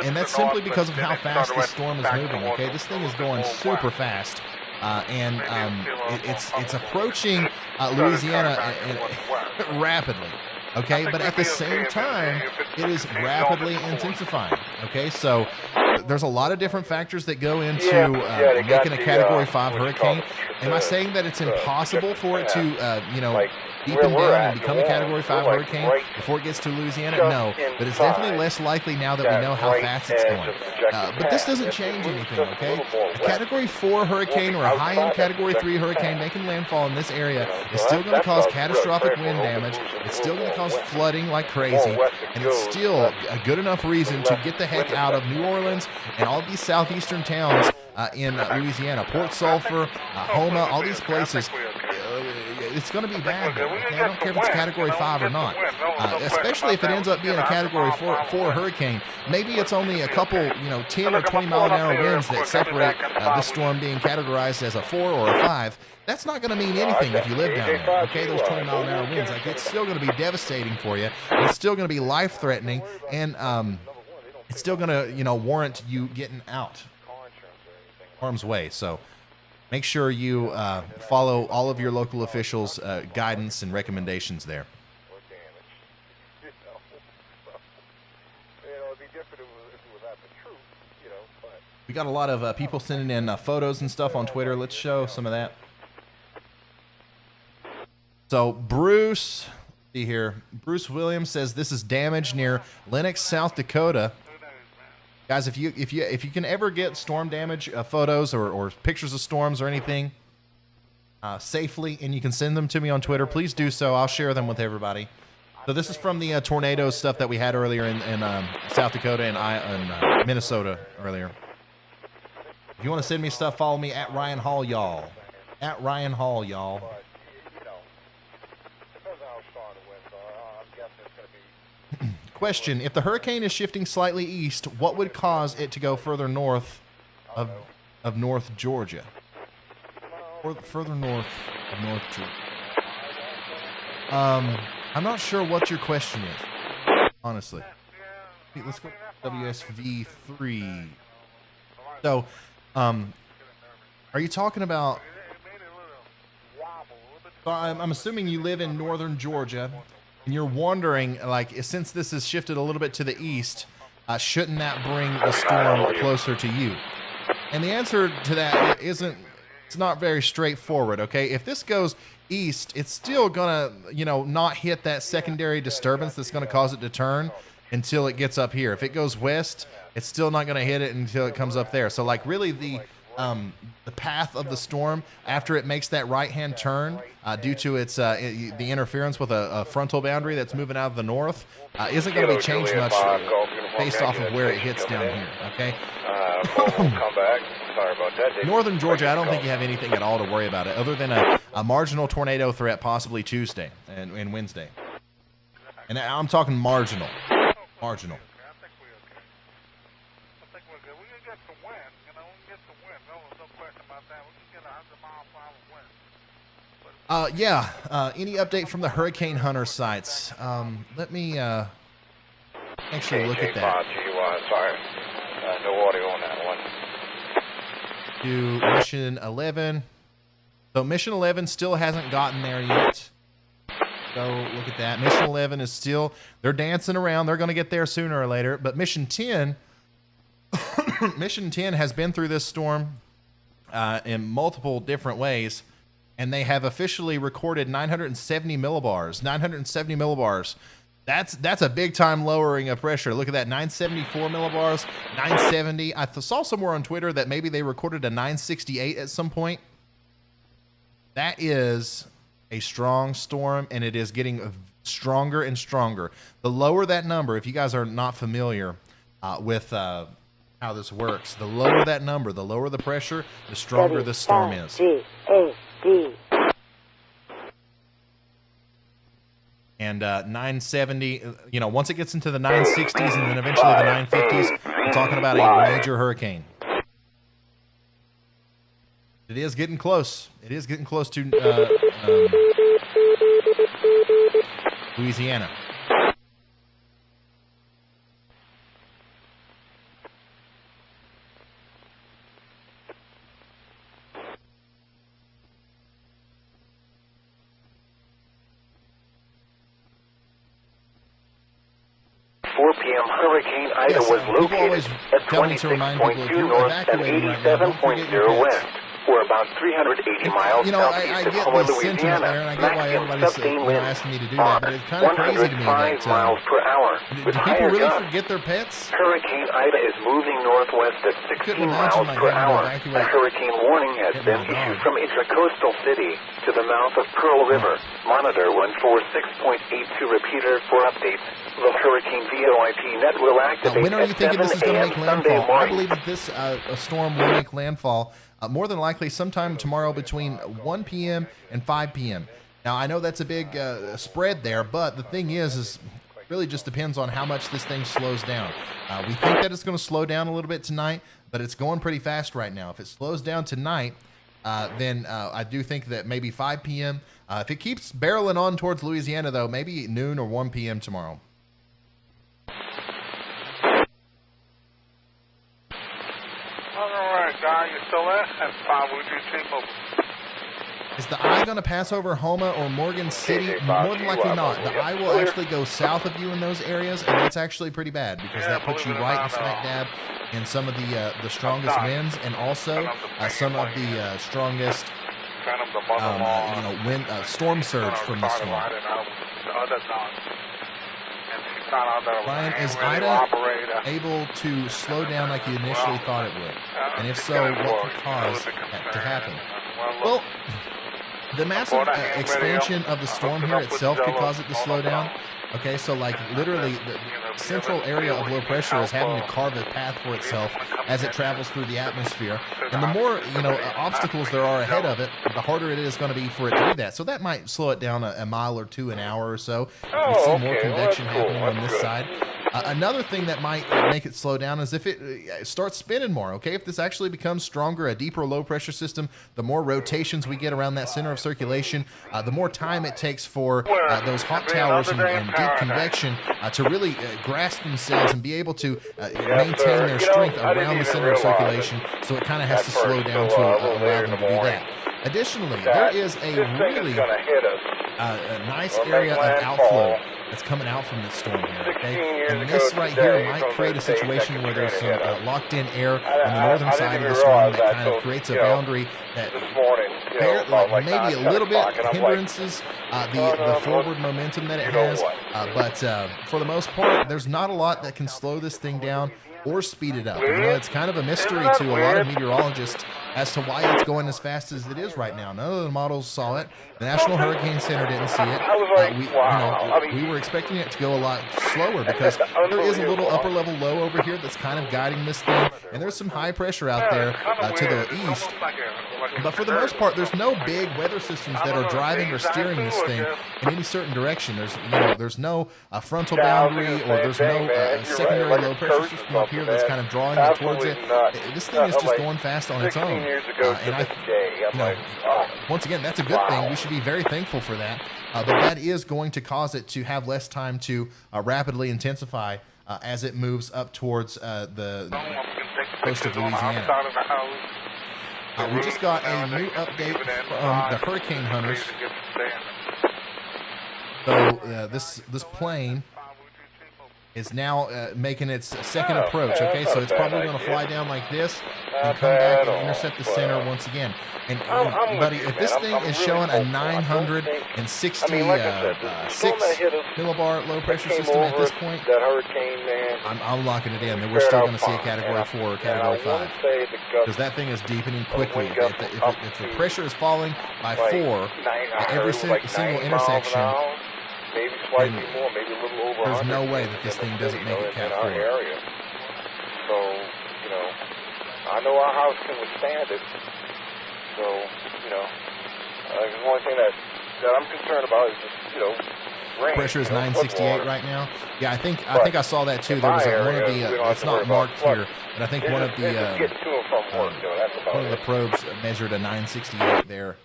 and that's simply because of how fast this storm is moving, okay? This thing is going super fast, and it's approaching Louisiana rapidly. Okay, but at the same time, it is rapidly intensifying. Okay, so there's a lot of different factors that go into making a Category 5 hurricane. Am I saying that it's impossible for it to, deepen down and become a Category 5 hurricane before it gets to Louisiana? No, but it's definitely less likely now that we know how fast it's going. But this doesn't change anything, okay? A Category 4 hurricane or a high-end Category 3 hurricane making landfall in this area is still going to cause catastrophic wind damage. It's still going to cause flooding like crazy, and it's still a good enough reason to get the heck out of New Orleans and all these southeastern towns in Louisiana. Port Sulphur, Houma, all these places. It's going to be bad there, okay? I don't care if it's Category 5 or not, especially if it ends up being a Category 4 hurricane. Maybe it's only a couple, 10 or 20 mile an hour winds that separate this storm being categorized as a 4 or a 5. That's not going to mean anything if you live down there, okay? Those 20 mile an hour winds, it's still going to be devastating for you. It's still going to be life-threatening, and it's still going to, warrant you getting out harm's way. So make sure you follow all of your local officials' guidance and recommendations there. We got a lot of people sending in photos and stuff on Twitter. Let's show some of that. So Bruce, see here, Bruce Williams says this is damage near Lenox, South Dakota. Guys, if you can ever get storm damage photos or pictures of storms or anything safely, and you can send them to me on Twitter, please do so. I'll share them with everybody. So this is from the tornado stuff that we had earlier in South Dakota and Minnesota earlier. If you want to send me stuff, follow me at Ryan Hall, y'all. At Ryan Hall, y'all. Question: if the hurricane is shifting slightly east, what would cause it to go further north of North Georgia? Or further north of North Georgia. I'm not sure what your question is, honestly. Let's go to WSV3. So, are you talking about... So I'm assuming you live in northern Georgia, and you're wondering, like, since this has shifted a little bit to the east, shouldn't that bring the storm closer to you? And the answer to that it's not very straightforward, okay? If this goes east, it's still gonna, not hit that secondary disturbance that's gonna cause it to turn until it gets up here. If it goes west, it's still not gonna hit it until it comes up there. So, like, really the path of the storm after it makes that right-hand turn due to its the interference with a frontal boundary that's moving out of the north isn't going to be changed much based off of where it hits down here, okay?
Come back. Sorry about that.
Northern Georgia, I don't think you have anything at all to worry about it other than a marginal tornado threat possibly Tuesday and Wednesday. And I'm talking marginal. Marginal. Any update from the Hurricane Hunter sites? Let me actually look at that.
Sorry. No audio on that one.
To Mission 11. So Mission 11 still hasn't gotten there yet. So look at that. Mission 11 is still, they're dancing around. They're going to get there sooner or later. But Mission 10, Mission 10 has been through this storm in multiple different ways. And they have officially recorded 970 millibars. 970 millibars. That's a big time lowering of pressure. Look at that, 974 millibars, 970. I saw somewhere on Twitter that maybe they recorded a 968 at some point. That is a strong storm, and it is getting stronger and stronger. The lower that number, if you guys are not familiar with how this works. The lower that number, the lower the pressure, the stronger the storm is.
G-A-D.
And 970, once it gets into the 960s and then eventually the 950s, we're talking about a major hurricane. It is getting close. It is getting close to Louisiana.
Hurricane Ida was located at 26.2 north and 87.0 west. We're about 380 miles southeast of Houma, Louisiana.
Everybody's asking me to do that, but it's kind of crazy to me that
miles per hour.
do people really forget their pets?
Hurricane Ida is moving northwest at 16 miles per hour. A hurricane warning has been issued from Intracoastal City to the mouth of Pearl River. Monitor 146.82 repeater for updates. The Hurricane VOIP net will activate
when are you thinking this is going to make landfall? I believe that this storm will make landfall more than likely sometime tomorrow between 1 p.m. and 5 p.m. Now, I know that's a big spread there, but the thing is really just depends on how much this thing slows down. We think that it's going to slow down a little bit tonight, but it's going pretty fast right now. If it slows down tonight, then I do think that maybe 5 p.m. If it keeps barreling on towards Louisiana, though, maybe noon or 1 p.m. tomorrow.
John, you still there? That's 5 over.
Is the eye going to pass over Houma or Morgan City? More than likely not. The eye will actually go south of you in those areas, and that's actually pretty bad because that puts you right in smack dab in some of the strongest winds and also some of the strongest wind storm surge from the storm. Ryan, is Ida able to slow down like you initially thought it would? And if so, what could cause that to happen? Well, the massive expansion of the storm here itself could cause it to slow down. Okay, so like literally the central area of low pressure is having to carve a path for itself as it travels through the atmosphere. And the more, obstacles there are ahead of it, the harder it is going to be for it to do that. So that might slow it down a mile or two an hour or so. If we see more convection happening on this side. Another thing that might make it slow down is if it starts spinning more, okay? If this actually becomes stronger, a deeper low pressure system, the more rotations we get around that center of circulation, the more time it takes for those hot towers and deep convection to really grasp themselves and be able to maintain their strength around the center of circulation, so it kind of has to slow down to allow them to do that. Additionally, there is a really nice area of outflow that's coming out from this storm here, okay? And this right here might create a situation where there's some locked-in air on the northern side of the storm that kind of creates a boundary that maybe a little bit hindrances the forward momentum that it has, but for the most part, there's not a lot that can slow this thing down or speed it up. It's kind of a mystery to a lot of meteorologists as to why it's going as fast as it is right now. None of the models saw it. The National Hurricane Center didn't see it. We were expecting it to go a lot slower because there is a little upper level low over here that's kind of guiding this thing, and there's some high pressure out there to the east. But for the most part, there's no big weather systems that are driving or steering this thing in any certain direction. There's no frontal boundary, or there's no secondary low pressure system up here that's kind of drawing it towards it. This thing is just going fast on its own. And once again, that's a good thing. We should be very thankful for that. But that is going to cause it to have less time to rapidly intensify as it moves up towards the coast of Louisiana. We just got a new update from the hurricane hunters. So this plane is now making its second approach, okay? So it's probably going to fly down like this and come back and intercept the center once again. And buddy, if this thing is showing a 966 millibar low pressure system at this point, I'm locking it in. Then we're still going to see a Category 4 or Category 5 because that thing is deepening quickly. If the pressure is falling by 4 at every single intersection,
maybe slightly more, maybe a little over
there's no way that this thing doesn't make it Cat 4.
So, you know, I know our house can withstand it. So, you know, the only thing that I'm concerned about is just, you know, rain.
Pressure is 968 right now. Yeah, I think I saw that too.
In
There was
my
one of
area,
the it's not marked here, but I think one of the
getting to and from work, you know, that's about
one of the probes measured a 968 there,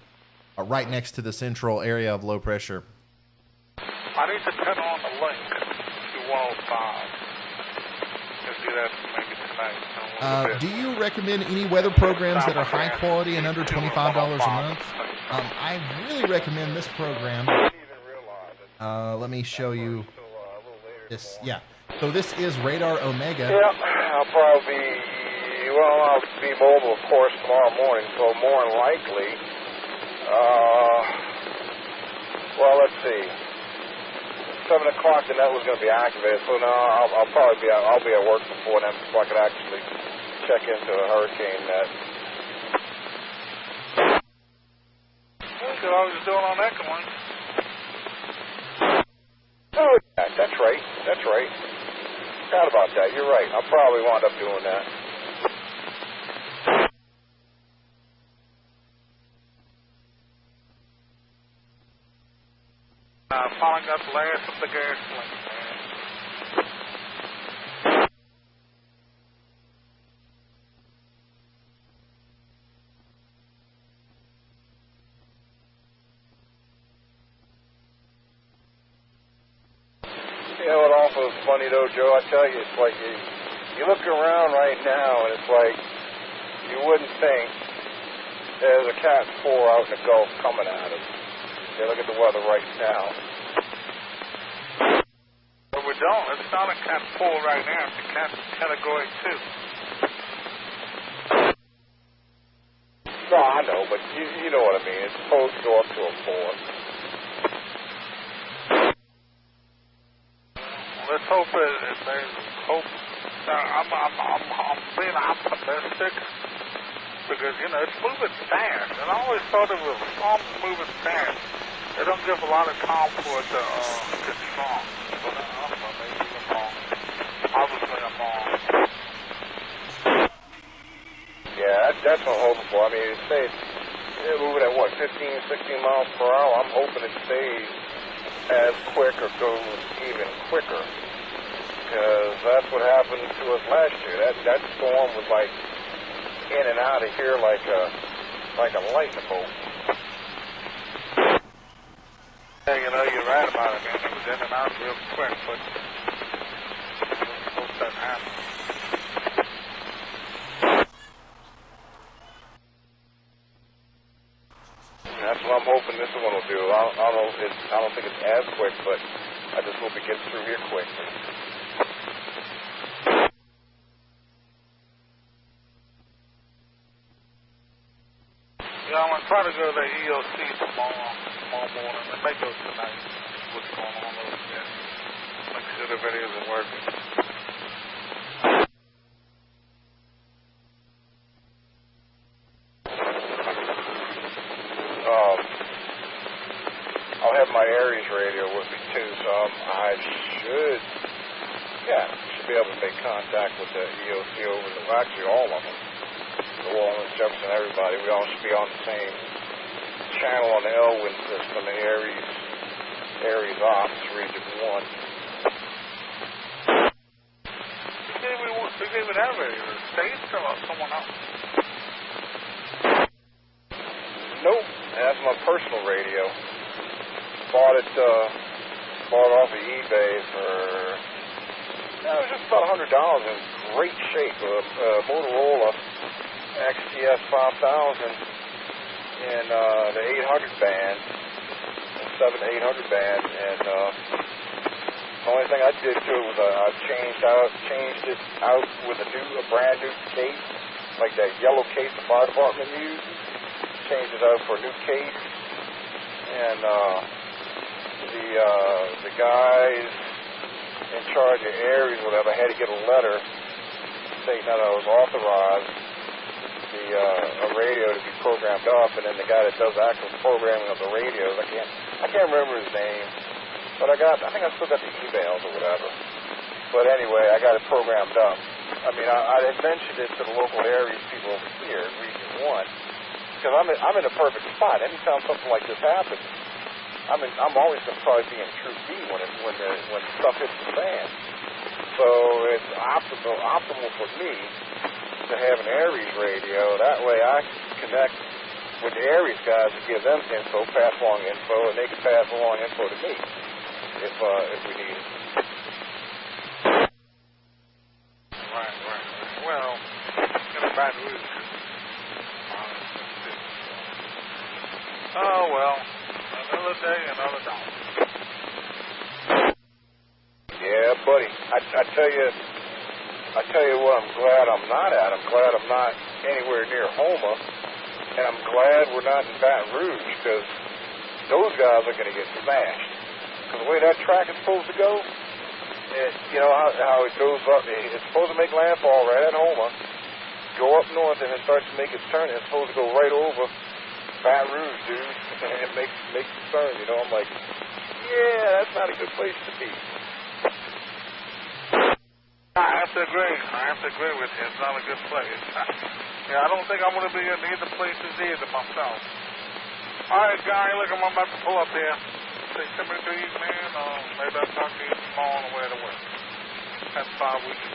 right next to the central area of low pressure.
I need to turn on the link to 105. Let's do that maybe tonight.
Do you recommend any weather programs that are high quality and under $25 a month? I really recommend this program. Let me show you this. Yeah. So this is Radar Omega.
Yeah, I'll be mobile, of course, tomorrow morning. So more than likely, let's see. 7 o'clock, the net was going to be activated. So now I'll be at work before then, so I could actually check into the hurricane net.
Look at all he's doing on that one.
Oh, yeah, that's right. That's right. Forgot about that. You're right. I'll probably wind up doing that.
Following up last of the gasoline.
You know what also is funny though, Joe? I tell you, it's like you look around right now and it's like you wouldn't think there's a Cat 4 out in the Gulf coming at us. Yeah, look at the weather right now.
But we don't. It's not a Cat 4 right now. It's a Category 2.
No, I know, but you know what I mean. It's supposed to go up to a 4.
Let's hope there's hope. I'm being optimistic because, you know, it's moving fast. And I always thought it was moving fast. They don't give a lot of time for it to get strong. But maybe I'm wrong. Obviously, I'm wrong.
Yeah, that's what I'm hoping for. I mean, it stays moving at, 15, 16 miles per hour. I'm hoping it stays as quick or goes even quicker. Because that's what happened to us last year. That storm was like in and out of here like a lightning bolt.
Yeah, you know, you're right about it, man. It was in and out real quick, but hope that happens.
That's what I'm hoping this one will do. I don't think it's as quick, but I just hope it gets through here quick.
Yeah, I'm going to try to go to the EOC tomorrow morning. It may go tonight. What's going on over there? Make sure the videos are working.
I'll have my Aries radio with me too, so I should be able to make contact with the EOC over the, actually all of them. The Walnut, Jefferson, everybody. We all should be on the same channel on the Elwyn system in Aries Ops, Region 1.
We gave it out already. The States or someone else?
Nope, that's my personal radio. Bought it off of eBay for, it was just about $100 in great shape. Motorola XTS 5000 in the 800 band, the 7 to 800 band, and the only thing I did to it was I changed it out with a brand new case, like that yellow case the fire department used. Changed it out for a new case, and the guys in charge of Aries, whatever, had to get a letter stating that I was authorized a radio to be programmed up, and then the guy that does the actual programming of the radios, I can't remember his name, but I think I still got the emails or whatever. But anyway, I got it programmed up. I mean, I had mentioned it to the local areas people over here in Region 1, because I'm in a perfect spot. Anytime something like this happens, I'm always going to probably be in Troop B when stuff hits the fan. So it's optimal for me to have an Aries radio. That way I can connect with the Aries guys and give them info, pass along info, and they can pass along info to me if we need it.
Right. Well, in a Baton Rouge. Oh, well, another day, another dollar.
Yeah, buddy. I tell you what, I'm glad I'm not at. I'm glad I'm not anywhere near Houma, and I'm glad we're not in Baton Rouge, because those guys are going to get smashed. Because the way that track is supposed to go, you know how it goes up. It's supposed to make landfall right at Houma, go up north, and it starts to make its turn. It's supposed to go right over Baton Rouge, dude, and make the turn. You know, I'm like, yeah, that's not a good place to be.
I have to agree with you. It's not a good place. Yeah, I don't think I'm going to be in either places either myself. All right, Guy, look, I'm about to pull up here. Say something to you, man, or maybe I'll talk to you tomorrow on the way to work. That's 5 weeks.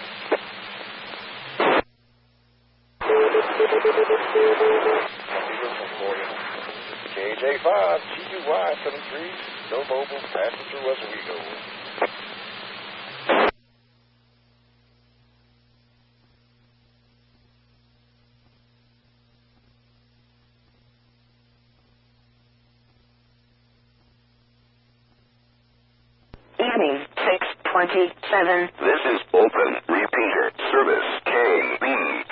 KJ5, GUY73, no mobile, passenger Oswego.
Evening, 6:27.
This is open. Repeater. Service KB5AVY.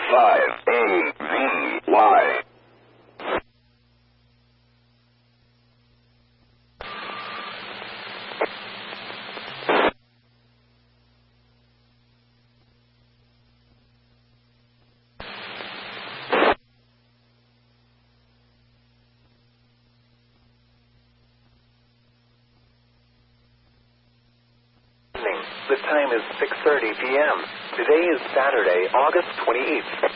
The time is 6:30 p.m. Today is Saturday, August 28th.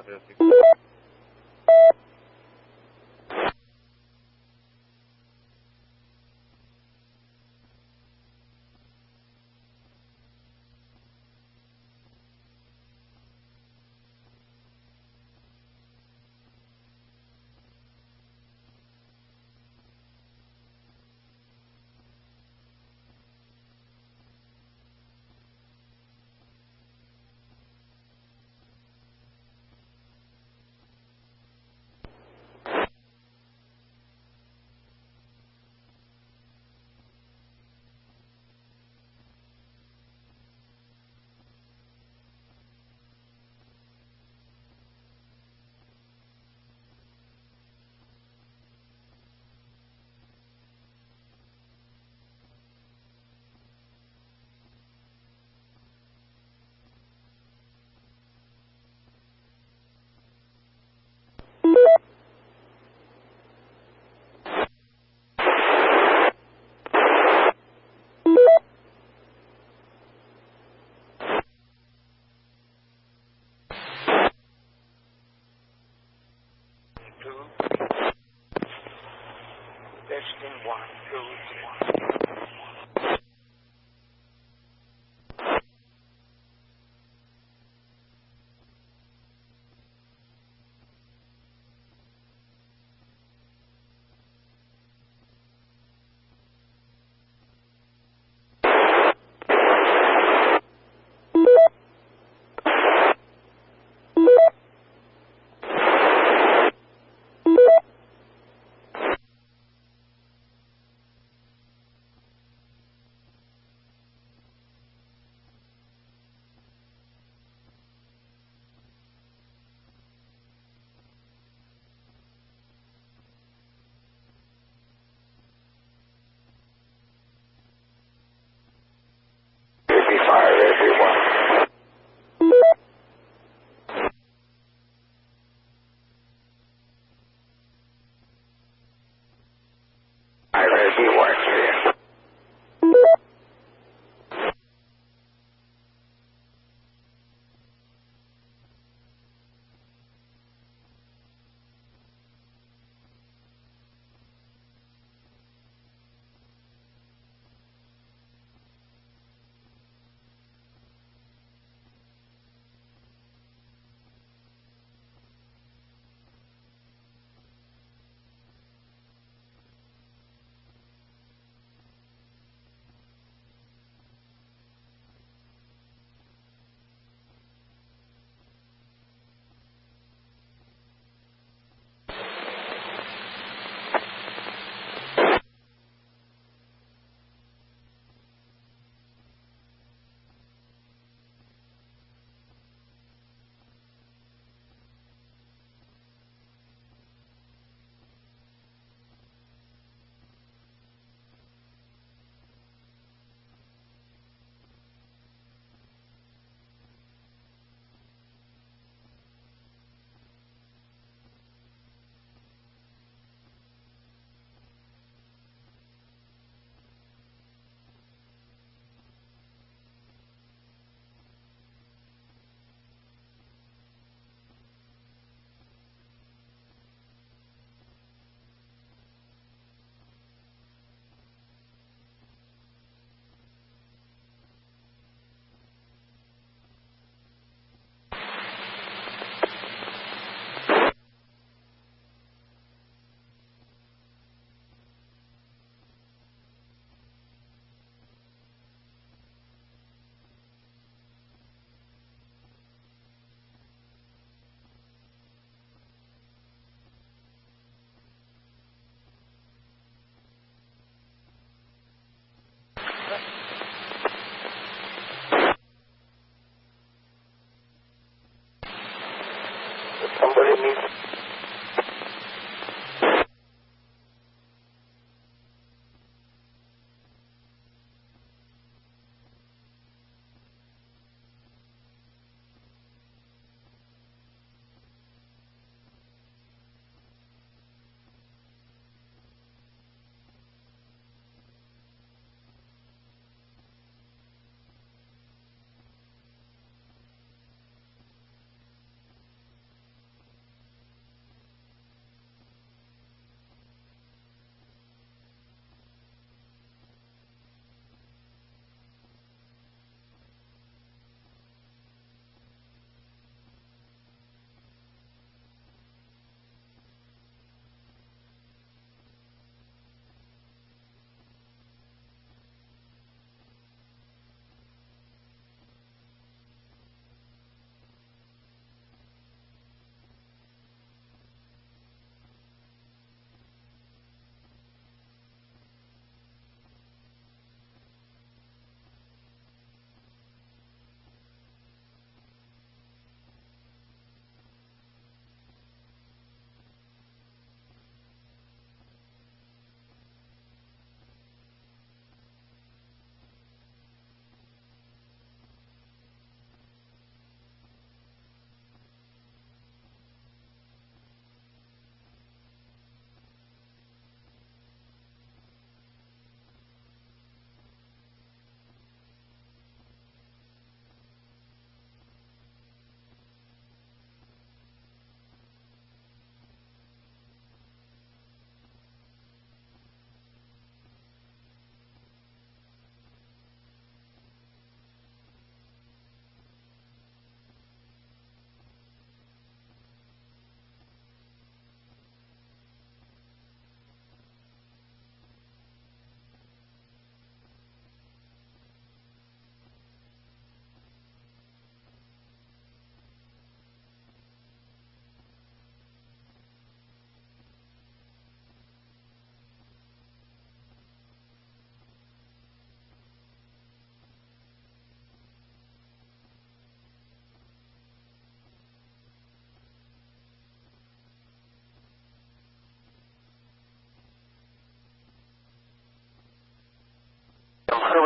positive.
Testing 1, 2, 3.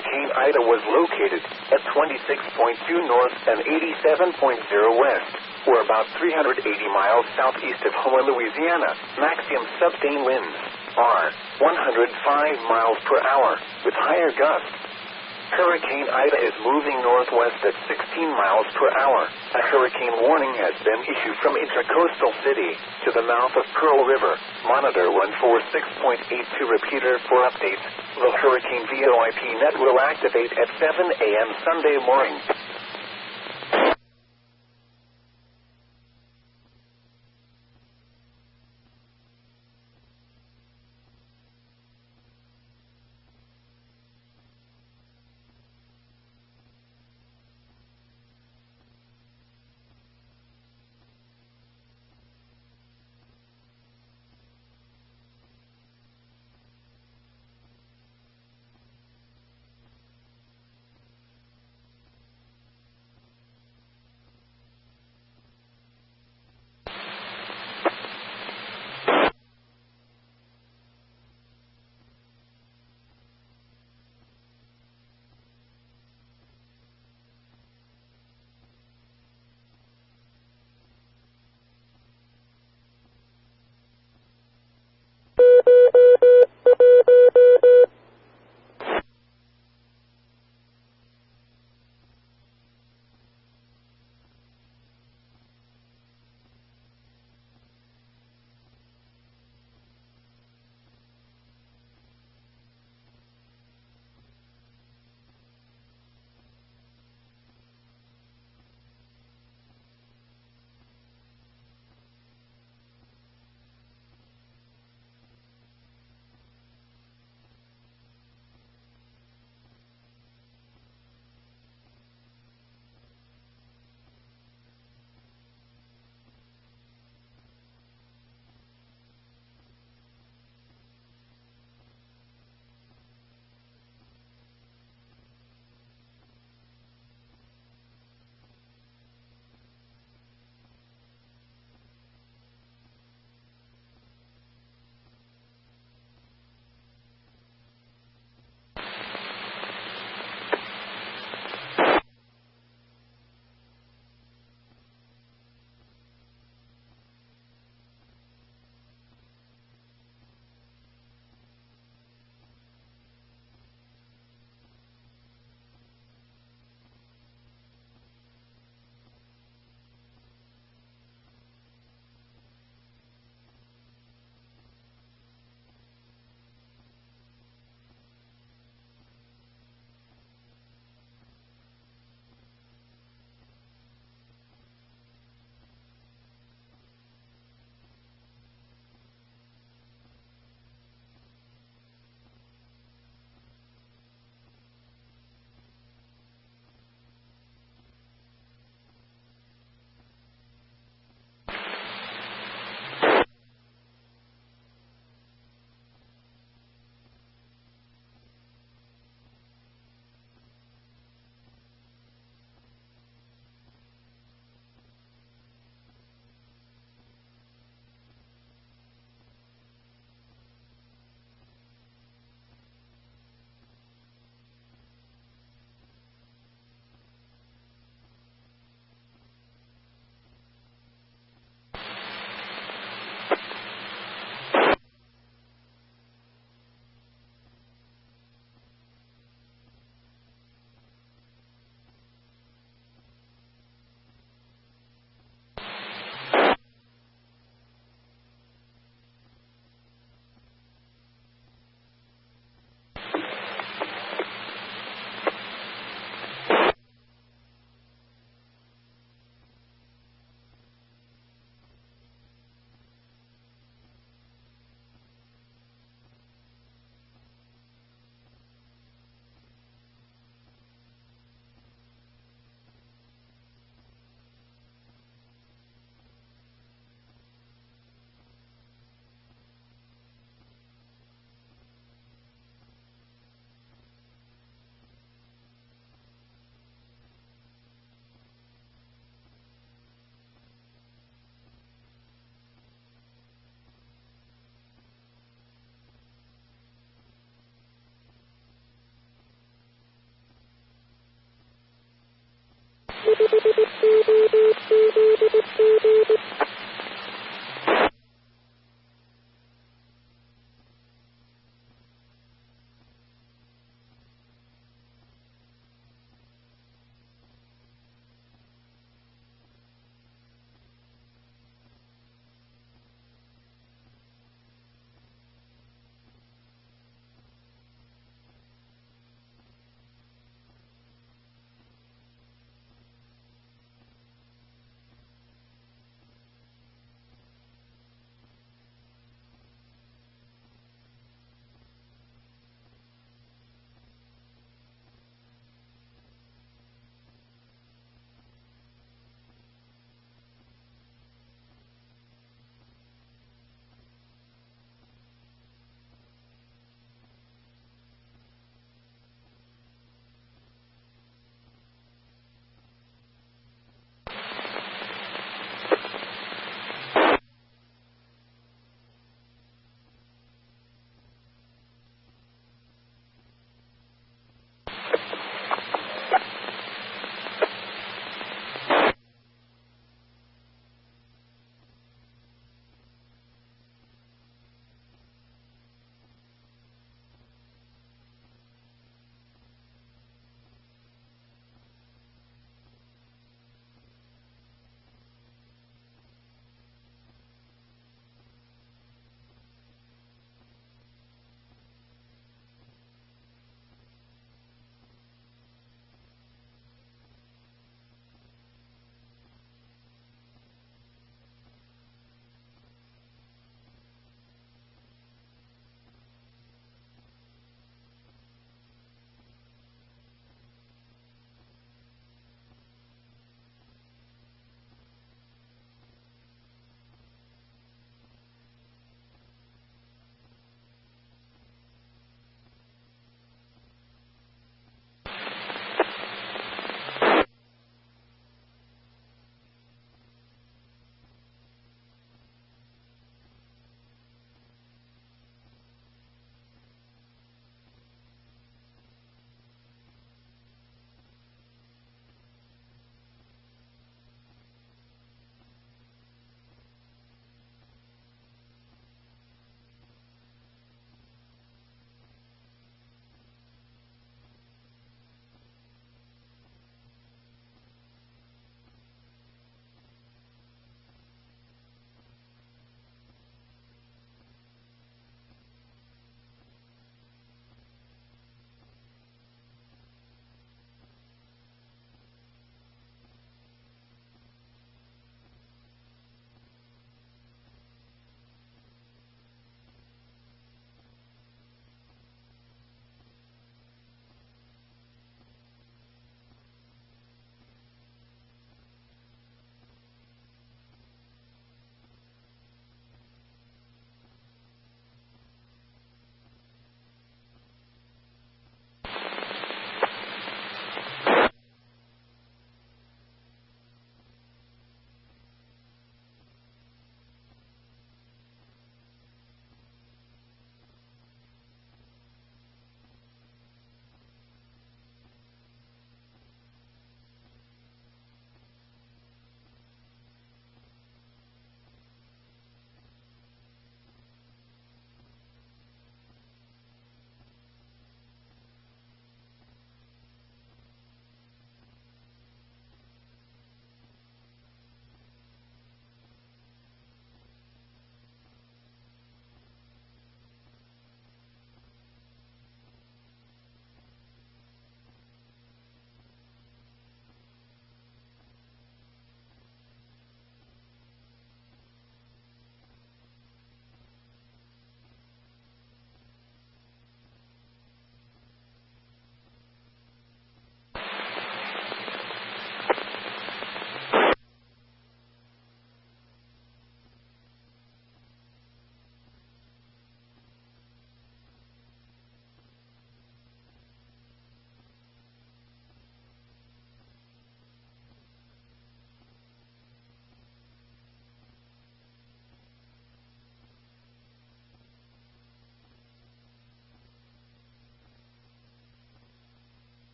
Hurricane Ida was located at 26.2 north and 87.0 west. We're about 380 miles southeast of Houma, Louisiana. Maximum sustained winds are 105 miles per hour with higher gusts. Hurricane Ida is moving northwest at 16 miles per hour. A hurricane warning has been issued from Intracoastal City to the mouth of Pearl River. Monitor 146.82 repeater for updates. The Hurricane VoIP net will activate at 7 a.m. Sunday morning.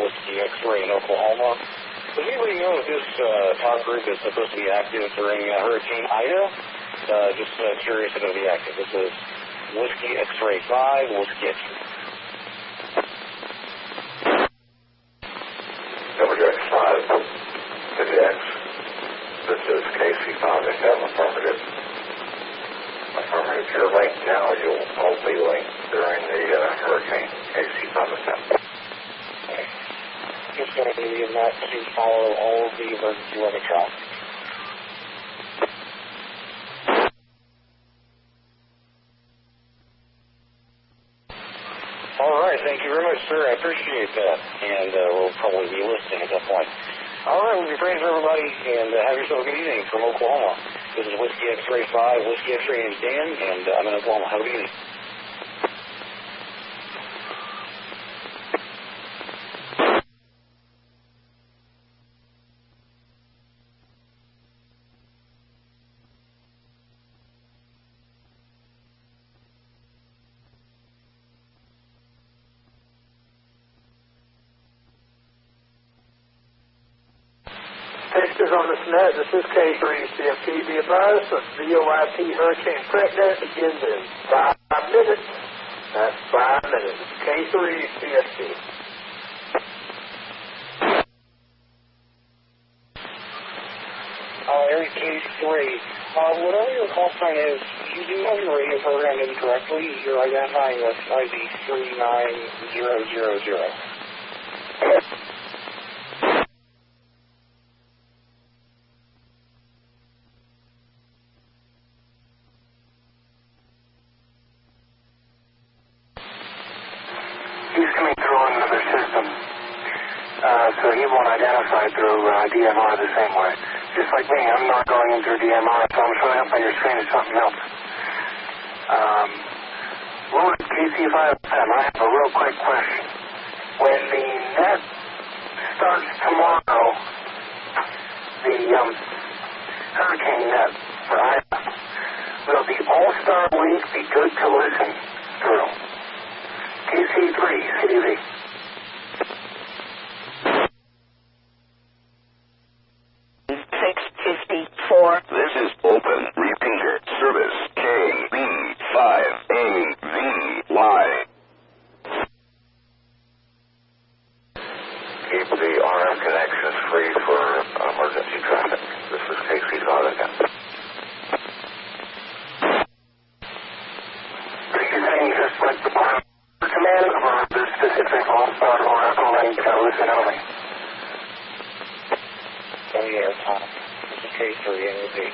Whiskey X-Ray in Oklahoma. Does anybody know if this talk group is supposed to be active during Hurricane Ida? Just curious if it'll be active. This is Whiskey X-Ray 5, Whiskey X-Ray.
WX5, WX. This is KC5 FM, affirmative. Affirmative, you're linked now. You'll all be linked during the hurricane, KC5 FM.
Okay. Just going to be not to follow all of the emergency weather traffic. All right, thank you very much, sir. I appreciate that. And we'll probably be listening at that point. All right, we'll be praying for everybody, and have yourself a good evening from Oklahoma. This is Whiskey X-Ray 5, Whiskey X-Ray name's Dan, and I'm in Oklahoma. Have a good evening.
Texas on this net, this is K3CFP. Be advised that VOIP hurricane threat net begins in 5 minutes. That's 5 minutes. K3CFP.
Area K3, whatever your call sign is, you do have your radio program incorrectly. You're identifying with ID 39000.
He's coming through on another system, so he won't identify through DMR the same way. Just like me, I'm not going in through DMR, so I'm showing up on your screen as something else. Lord, KC5FM, I have a real quick question. When the net starts tomorrow, the hurricane net for Ida, will the All-Star League be good to listen through? KC3, CDV.
This is open repeater service KB5AVY.
Keep the RM connections free for emergency traffic. This is KC5 again. Are you saying just like the command or the specific all-star oracle link to listen only?
Oh yeah, Tom. K3 and repeat.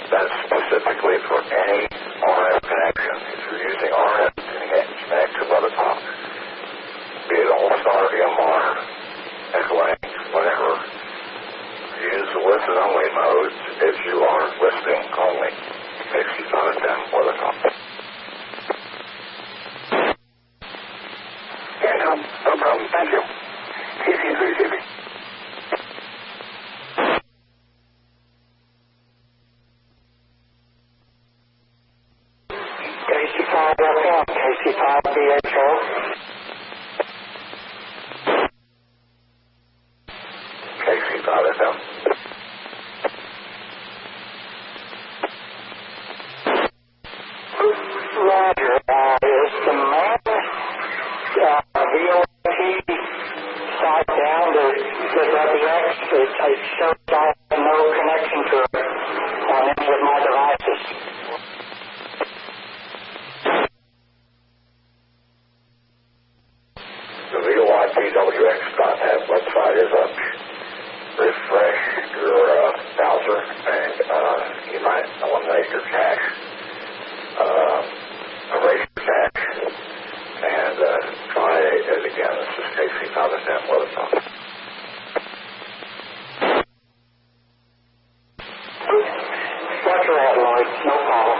That's specifically for any RF connection. If you're using RF to connect to WeatherTalk, be it All-Star, EMR, Echolink, whatever, use the listen only mode if you are listening only. KC5 FM WeatherTalk. Yeah, no problem. Thank you. KC3CB. KC5FM, KC5DHO. KC5FM. Roger, is the man VOT side down to WX? It shows I have no connection to it on any of my devices. The VOIPWX.net website is up. Refresh your browser and you might eliminate your cache, erase your cache, and try it again. This is KC5FM WeatherTalk. Roger that, Lloyd. No problem.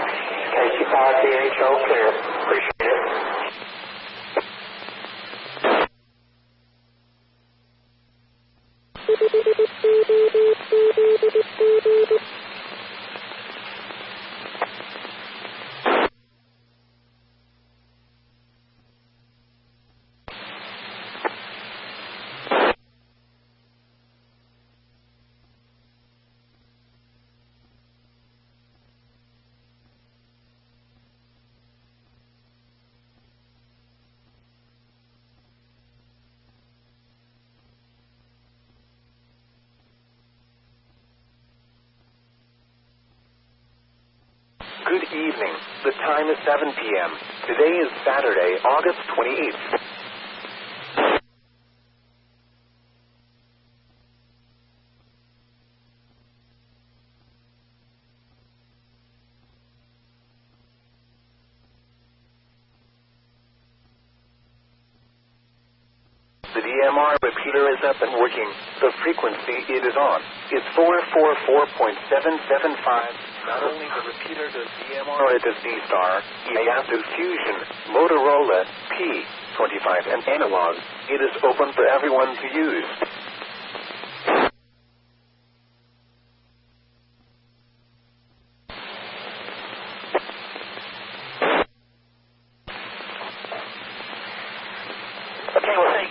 KC5DHO clear. Appreciate it.
Good evening. The time is 7 p.m. Today is Saturday, August 28th. The DMR repeater is up and working. The frequency it is on is 444.775. Not only the repeater does DMR, it does D-Star, Yasu Fusion, Motorola, P25, and analog. It is open for everyone to use.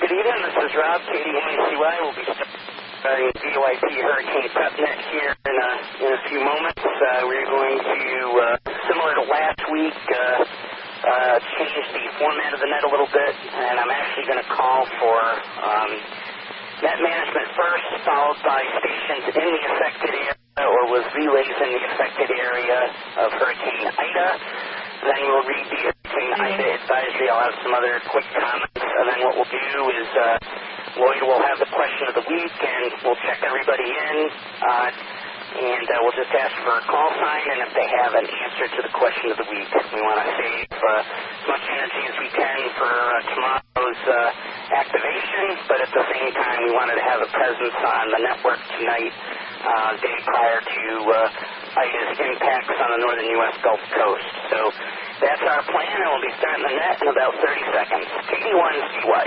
Good evening, this is Rob, KD1CY. We'll be starting VOIP Hurricane PrepNet here in a few moments. We're going to, similar to last week, change the format of the net a little bit, and I'm actually going to call for net management first, followed by stations in the affected area, or with relays in the affected area of Hurricane Ida. Then we'll read the Hurricane Ida advisory. I'll have some other quick comments. And then what we'll do is Lloyd will have the question of the week, and we'll check everybody in. And we'll just ask for a call sign, and if they have an answer to the question of the week. We want to save as much energy as we can for tomorrow's activation, but at the same time we wanted to have a presence on the network tonight, day prior to Ida's impacts on the northern U.S. Gulf Coast. So that's our plan, and we'll be starting the net in about 30 seconds. KD1CY.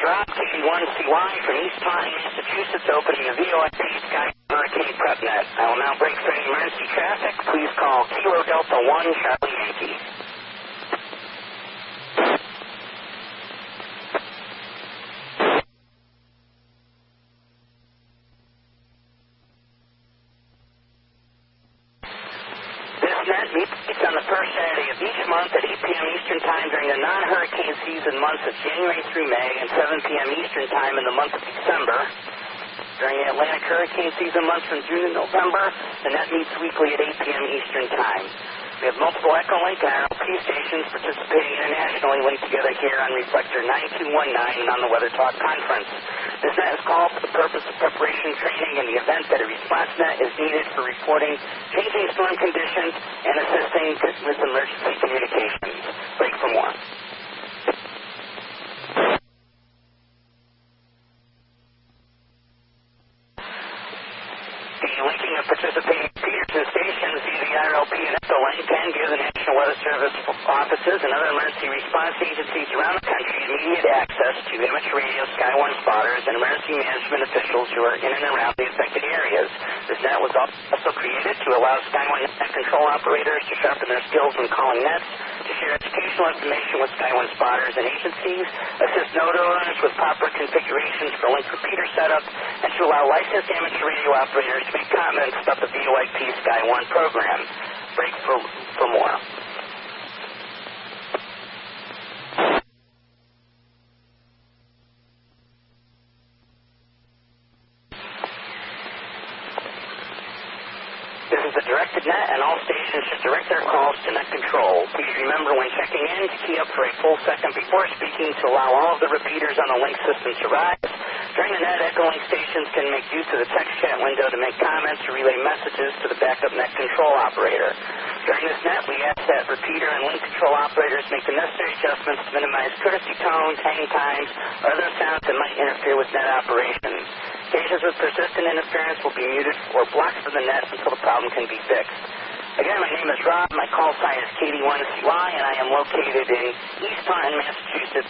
KD1CY from East Taunton, Massachusetts, opening the VOIP Sky Hurricane PrepNet. I will now break for any emergency traffic. Please call Kilo Delta 1 Charlie Yankee. This net meets on the first Saturday of each month at 8 p.m. Eastern Time during the non-hurricane season months of January through May, and 7 p.m. Eastern Time in the month of December. During the Atlantic hurricane season months from June to November, the net meets weekly at 8 p.m. Eastern Time. We have multiple Echolink and RLP stations participating internationally linked together here on Reflector 9219 and on the Weather Talk Conference. This net is called for the purpose of preparation training in the event that a response net is needed for reporting changing storm conditions and assisting with emergency communications. Break for more. The linking of participating repeaters and stations via the RLP and Echolink can give the National Weather Service offices and other emergency response agencies around the country immediate access to amateur radio Sky One spotters and emergency management officials who are in and around the affected areas. This net was also created to allow Sky One net control operators to sharpen their skills when calling nets, to share educational information with Sky One spotters and agencies, assist node owners with proper configurations for link repeater setup, and to allow licensed amateur radio operators to make comments about the VOIP Sky One program. Break for more. This is a directed net, and all stations should direct their calls to net control. Please remember when checking in to key up for a full second before speaking to allow all of the repeaters on the link system to rise. During the net, Echolink stations can make use of the text chat window to make comments or relay messages to the backup net control operator. During this net, we ask that repeater and link control operators make the necessary adjustments to minimize courtesy tones, hang times, or other sounds that might interfere with net operations. Stations with persistent interference will be muted or blocked from the net until the problem can be fixed. Again, my name is Rob. My call sign is KD1CY, and I am located in East Taunton, Massachusetts.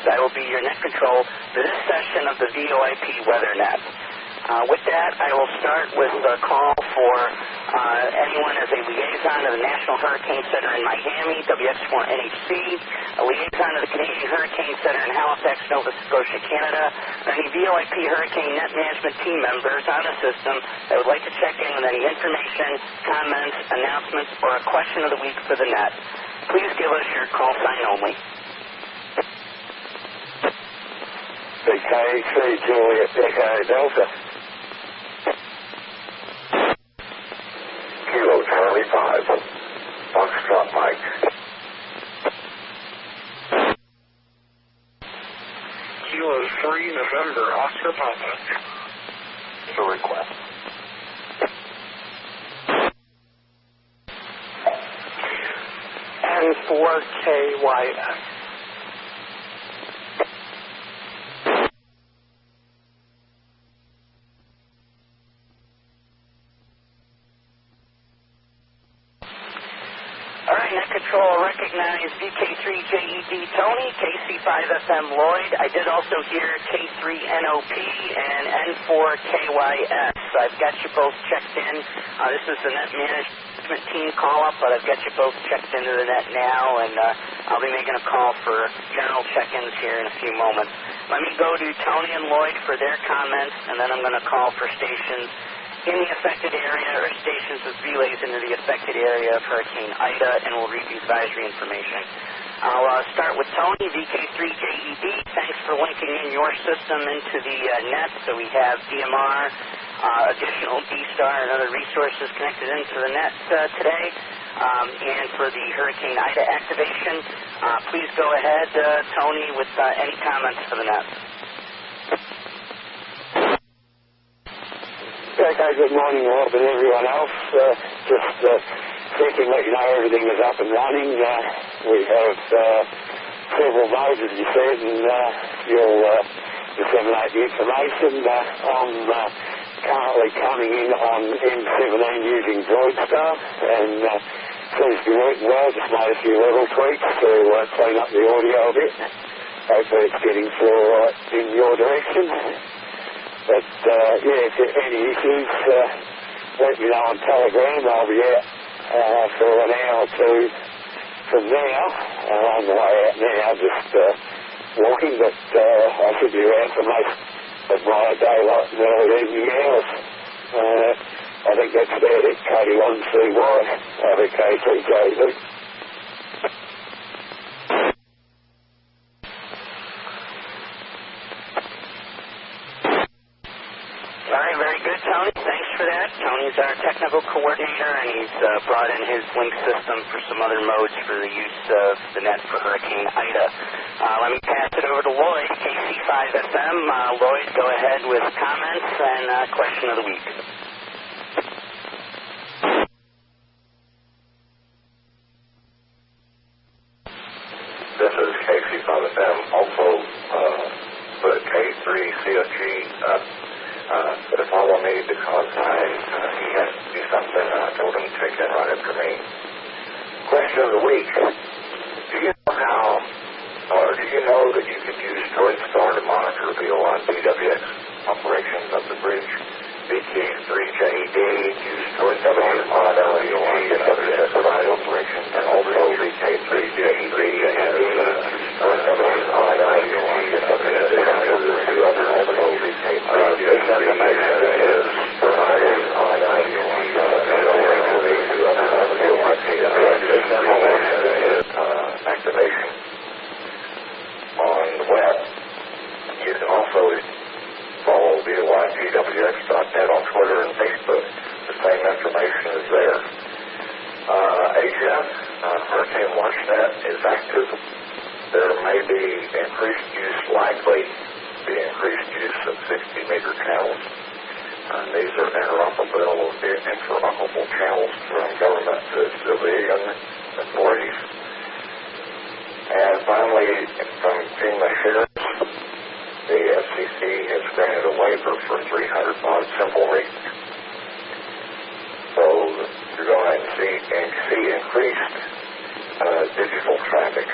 I will be your net control for this session of the VOIP Weather Net. With that, I will start with a call for anyone as a liaison to the National Hurricane Center in Miami, WX4NHC, a liaison to the Canadian Hurricane Center in Halifax, Nova Scotia, Canada, or any VOIP Hurricane Net Management team members on the system that would like to check in with any information, comments, announcements, or a question of the week for the net. Please give us your call sign only.
BK3 Juliet Echo Delta. Kilo Charlie 5. Foxtrot Mike.
Kilo 3 November Oscar Papa.
The request.
N4KYS.
Control, recognize VK3JED Tony, KC5FM Lloyd. I did also hear K3NOP and N4KYS. I've got you both checked in. This is the net management team call-up, but I've got you both checked into the net now, and I'll be making a call for general check-ins here in a few moments. Let me go to Tony and Lloyd for their comments, and then I'm going to call for stations in the affected area or stations with relays into the affected area of Hurricane Ida, and we'll read the advisory information. I'll start with Tony, VK3JED. Thanks for linking in your system into the net. So we have DMR, additional D-Star, and other resources connected into the net today. And for the Hurricane Ida activation, please go ahead, Tony, with any comments for the net.
Okay, good morning, Rob, and everyone else. Just checking, let you know everything is up and running. We have several modes, as you said, and you'll disseminate the information. I'm currently coming in on M17 using Droidstar, and seems to be working well. Just made a few little tweaks to clean up the audio a bit. Hopefully it's getting floor right in your direction. But, yeah, if there are any issues, let me know on Telegram. I'll be out for an hour or two from now. I'm on the way out now, just walking, but I should be around for most of my daylight and early evening hours. I think that's about it. KD1CY, KC3JD.
All right, very good, Tony. Thanks for that. Tony's our technical coordinator, and he's brought in his link system for some other modes for the use of the net for Hurricane Ida. Let me pass it over to Lloyd, KC5FM. Lloyd, go ahead with comments and question of the week.
This is KC5FM, also the K3CFG. But follow me because he has to do something. I told him to take that right after me. Question of the week. Do you know how, or do you know that you could use Droidstar to monitor VOI BWX operations of the bridge? VK3JED use Droidstar to monitor VOI BWX operations, and also VK3JED has Droidstar to monitor VOI BWX operations. This information is provided on activation on the web. You can also follow VOIGWX.net on Twitter and Facebook. The same information is there. HF, Hurricane WatchNet, is active. There may be increased use, likely the increased use of 60-meter channels. These are interoperable channels from government to civilian authorities. And finally, from FEMA Sheriffs, the FCC has granted a waiver for 300 baud simple rate. So you're going to see increased digital traffic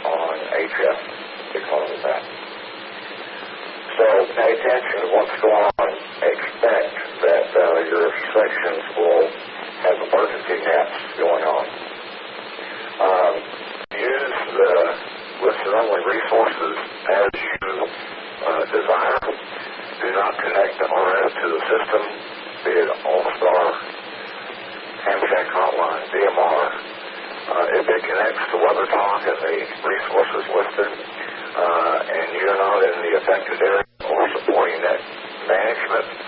on HF because of that. So pay attention to what's going on. connect the RF to the system, be it All-Star, Hamshack Hotline, DMR. If it connects to WeatherTalk and the resources listed, and you're not in the affected area or supporting that management